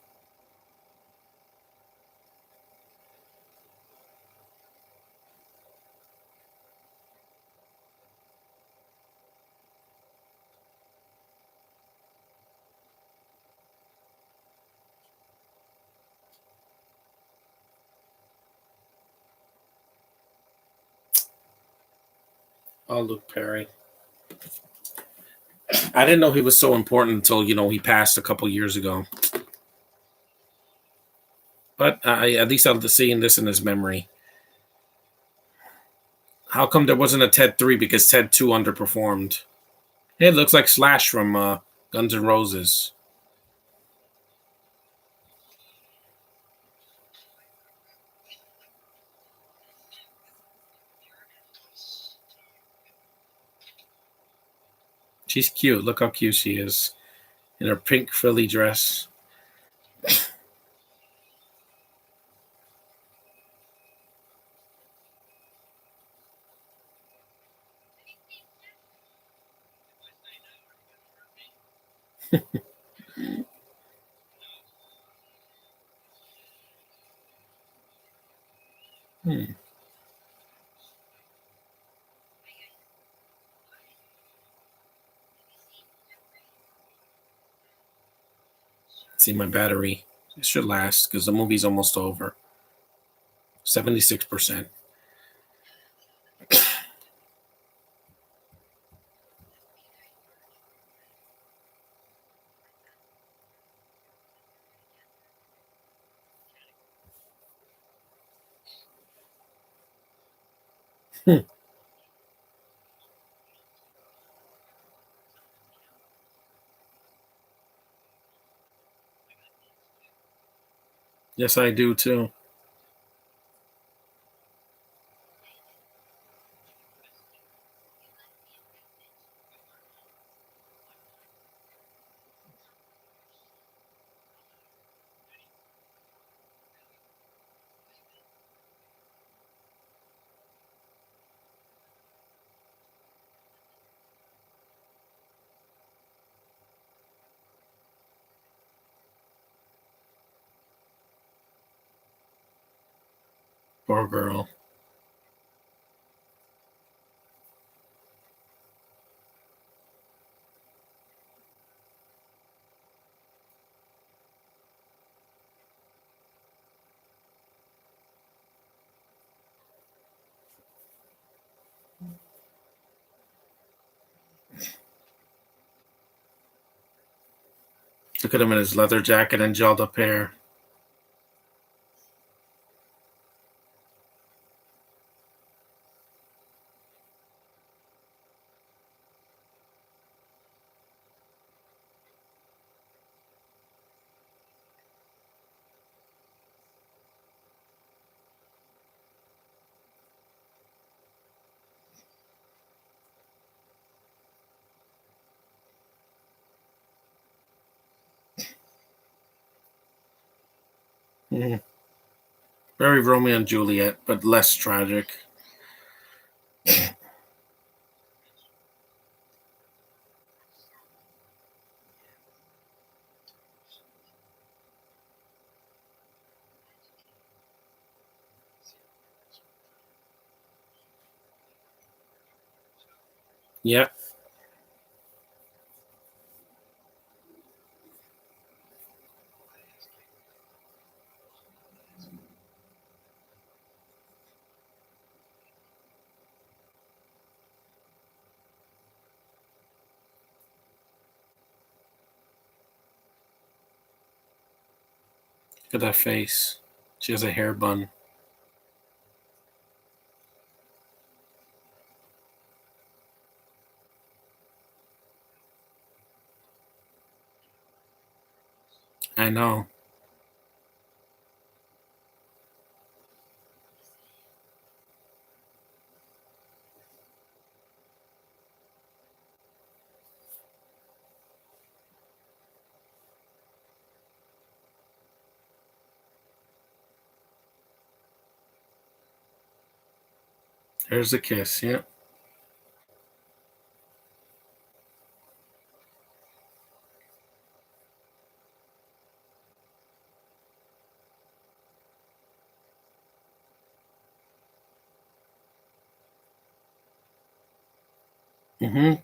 Oh, Luke Perry. I didn't know he was so important until he passed a couple years ago. But at least I'm seeing this in his memory. How come there wasn't a Ted 3? Because Ted 2 underperformed. Hey, it looks like Slash from Guns N' Roses. She's cute. Look how cute she is in her pink frilly dress. Hmm. See my battery. It should last because the movie's almost over. 76%. Hmm. Yes, I do too. Poor girl. Look at him in his leather jacket and gelled up hair. Hmm. Very Romeo and Juliet, but less tragic. Yeah. Look at that face. She has a hair bun. I know. There's a kiss. Yeah.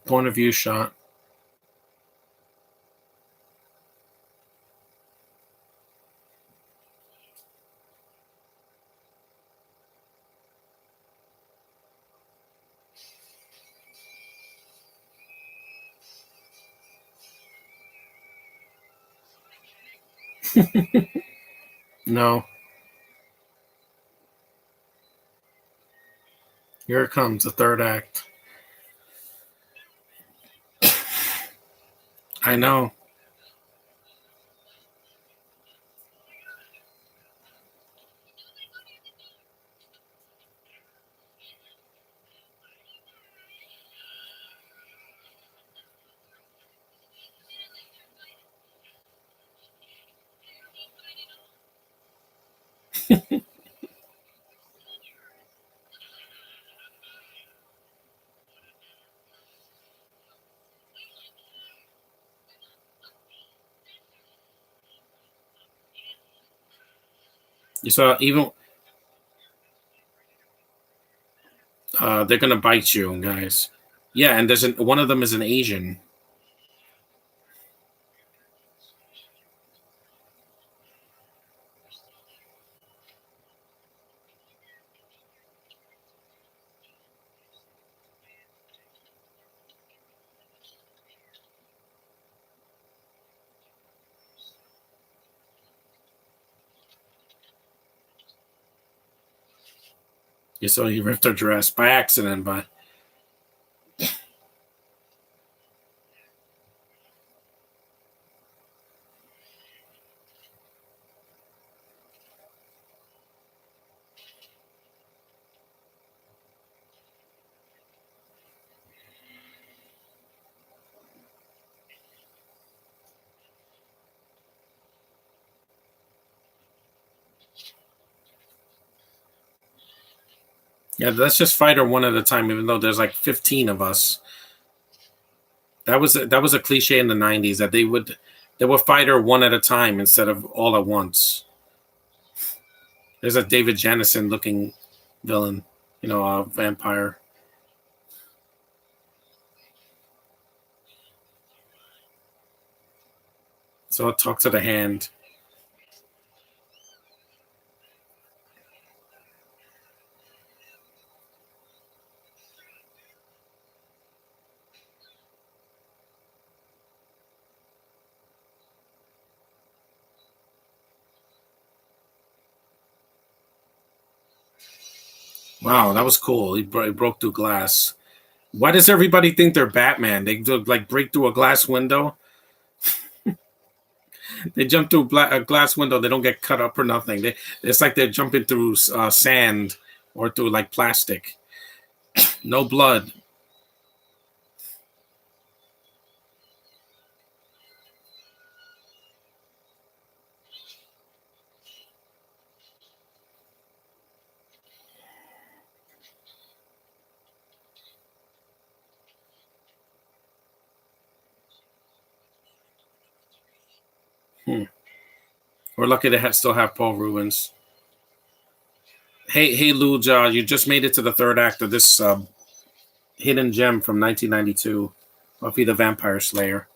Point of view shot. No. Here it comes, the third act. I know. You saw even they're gonna bite you, guys. Yeah, and one of them is an Asian. You saw he ripped her dress by accident, but yeah, let's just fight her one at a time, even though there's like 15 of us. That was a cliche in the 90s that they would fight her one at a time instead of all at once. There's a David Janison looking villain, a vampire. So I'll talk to the hand. Wow, that was cool. He broke through glass. Why does everybody think they're Batman? They do, like break through a glass window. They jump through a glass window. They don't get cut up or nothing. It's like they're jumping through sand or through like plastic. No blood. Hmm. We're lucky to still have Paul Rubens. Hey, Luja, you just made it to the third act of this hidden gem from 1992, Buffy the Vampire Slayer.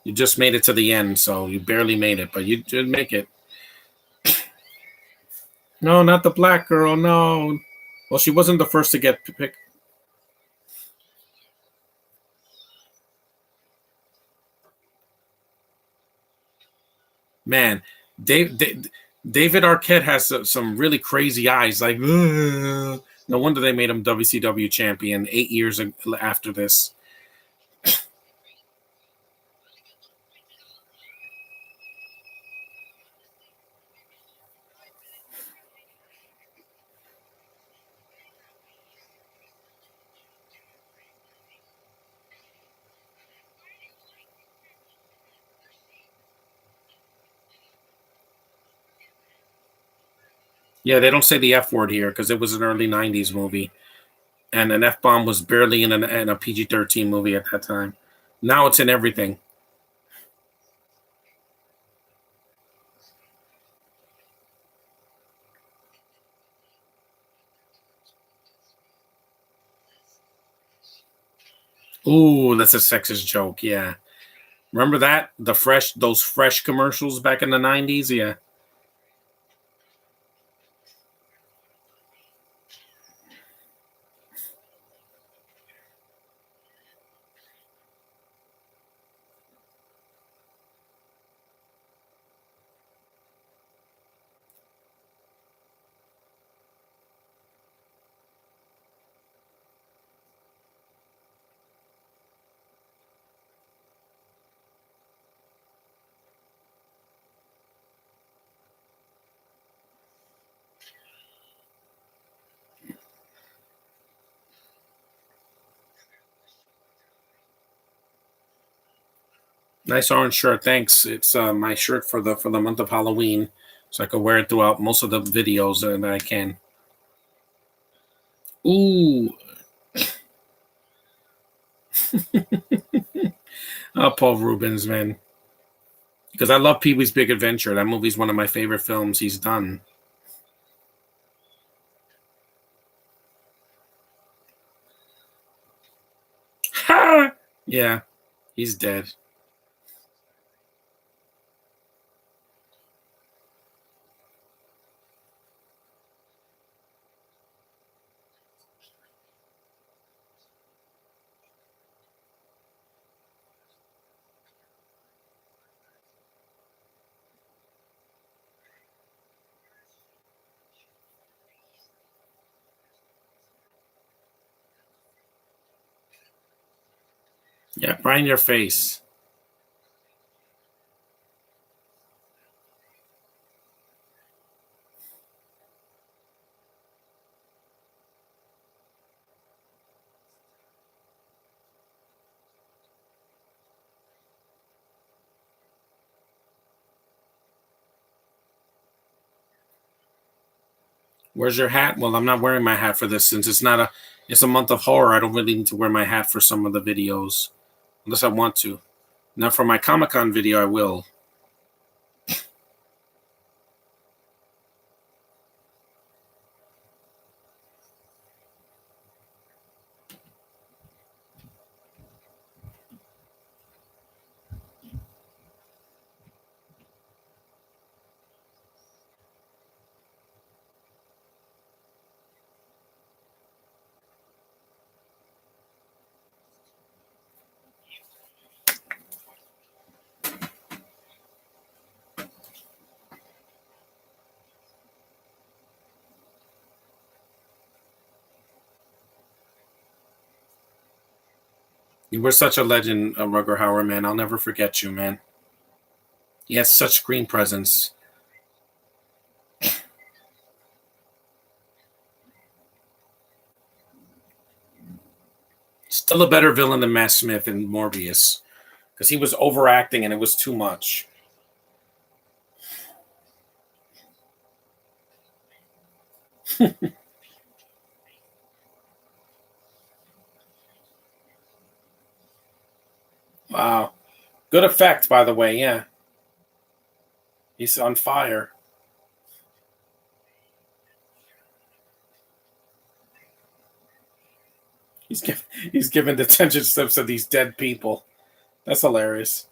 You just made it to the end, so you barely made it, but you did make it. No, not the black girl. No. Well, she wasn't the first to get picked. Man, David Arquette has some really crazy eyes. Like, ugh. No wonder they made him WCW champion 8 years after this. Yeah, they don't say the F word here because it was an early '90s movie. and an F-bomb was barely in a PG-13 movie at that time. Now it's in everything. Ooh, that's a sexist joke. Yeah. Remember that? Those fresh commercials back in the 90s? Yeah. Nice orange shirt. Thanks. It's my shirt for the month of Halloween, so I can wear it throughout most of the videos that I can. Ooh, Paul Rubens, man. Because I love Pee Wee's Big Adventure. That movie's one of my favorite films he's done. Yeah, he's dead. Yeah, right in your face. Where's your hat? Well, I'm not wearing my hat for this since it's a month of horror. I don't really need to wear my hat for some of the videos unless I want to. Now for my Comic-Con video, I will. You were such a legend, Rugger Hauer, man. I'll never forget you, man. He has such screen presence. Still a better villain than Matt Smith and Morbius because he was overacting and it was too much. Wow. Good effect, by the way. Yeah. He's on fire. He's giving he's giving detention slips to these dead people. That's hilarious.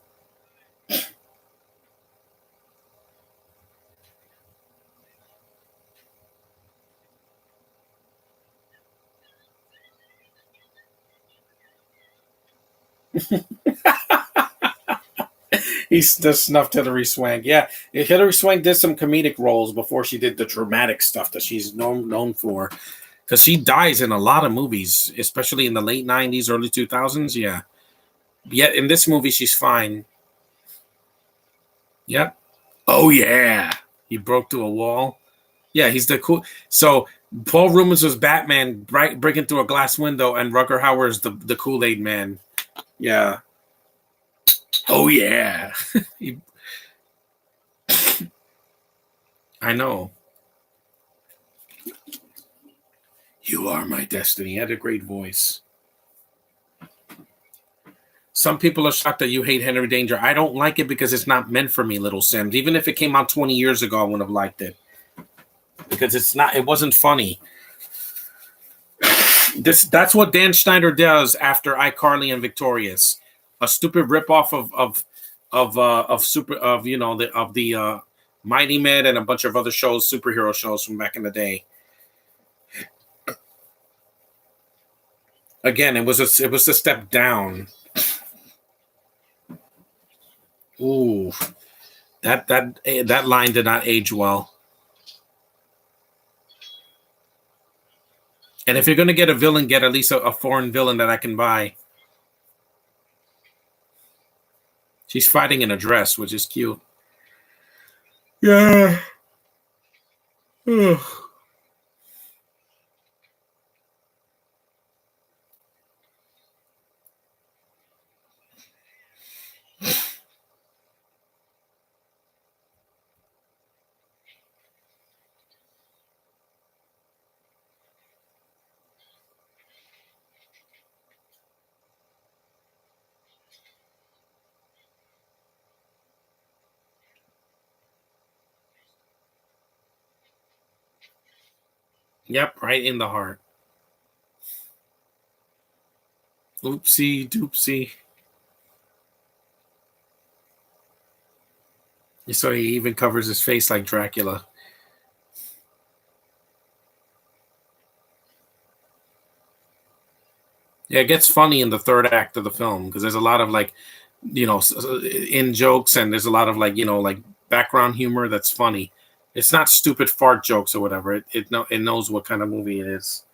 He's the snuffed Hillary Swank. Yeah, Hillary Swank did some comedic roles before she did the dramatic stuff that she's known for. Because she dies in a lot of movies, especially in the late '90s, early 2000s. Yeah. Yet in this movie, she's fine. Yep. Oh yeah. He broke through a wall. Yeah, he's the cool. So Paul Rubens was Batman breaking through a glass window, and Rutger Hauer is the Kool Aid Man. Yeah. Oh yeah. He, I know. You are my destiny. He had a great voice. Some people are shocked that you hate Henry Danger. I don't like it because it's not meant for me, Little Sims. Even if it came out 20 years ago, I wouldn't have liked it. Because it wasn't funny. That's what Dan Schneider does after iCarly and Victorious. A stupid ripoff of Mighty Med and a bunch of other shows, superhero shows from back in the day. Again, it was a step down. Ooh, that line did not age well. And if you're gonna get a villain, get at least a foreign villain that I can buy. She's fighting in a dress, which is cute. Yeah. Ugh. Yep, right in the heart. Oopsie doopsie. So he even covers his face like Dracula. Yeah, it gets funny in the third act of the film because there's a lot of in jokes, and there's a lot of background humor that's funny. It's not stupid fart jokes or whatever. It knows what kind of movie it is.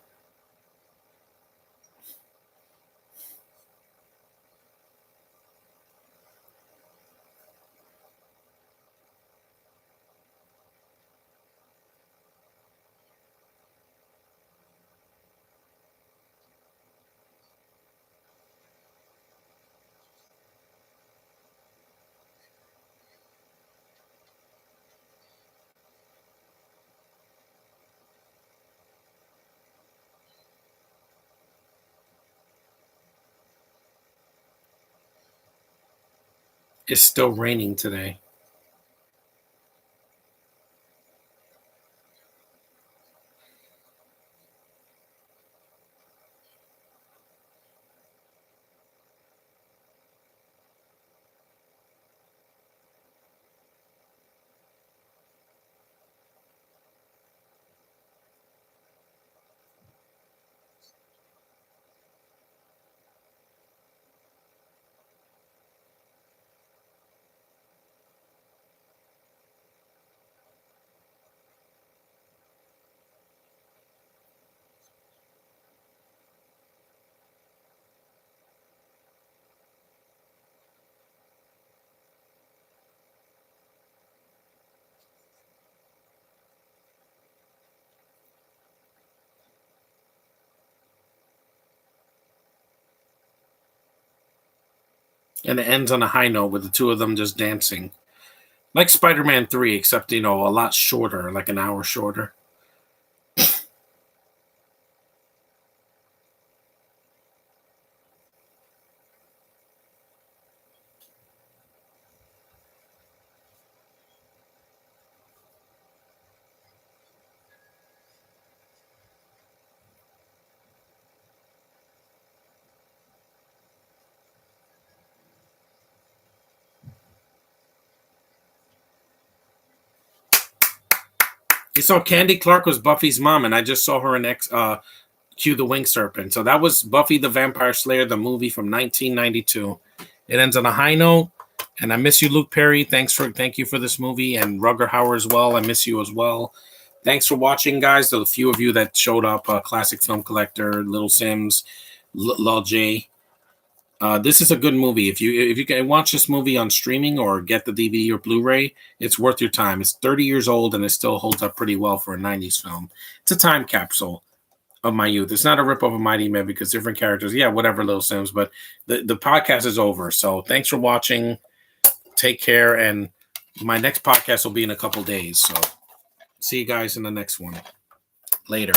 It's still raining today. And it ends on a high note with the two of them just dancing. Like Spider-Man 3, except, a lot shorter, like an hour shorter. You saw Candy Clark was Buffy's mom, and I just saw her in Q the Winged Serpent. So that was Buffy the Vampire Slayer, the movie from 1992. It ends on a high note, and I miss you, Luke Perry. Thank you for this movie, and Rugger Hauer as well. I miss you as well. Thanks for watching, guys. The few of you that showed up, Classic Film Collector, Little Sims, Lil J. This is a good movie. If you can watch this movie on streaming or get the DVD or Blu-ray, it's worth your time. It's 30 years old and it still holds up pretty well for a 90s film. It's a time capsule of my youth. It's not a rip of a Mighty Man because different characters. Yeah, whatever, Little Sims. But the podcast is over. So thanks for watching. Take care. And my next podcast will be in a couple days. So see you guys in the next one. Later.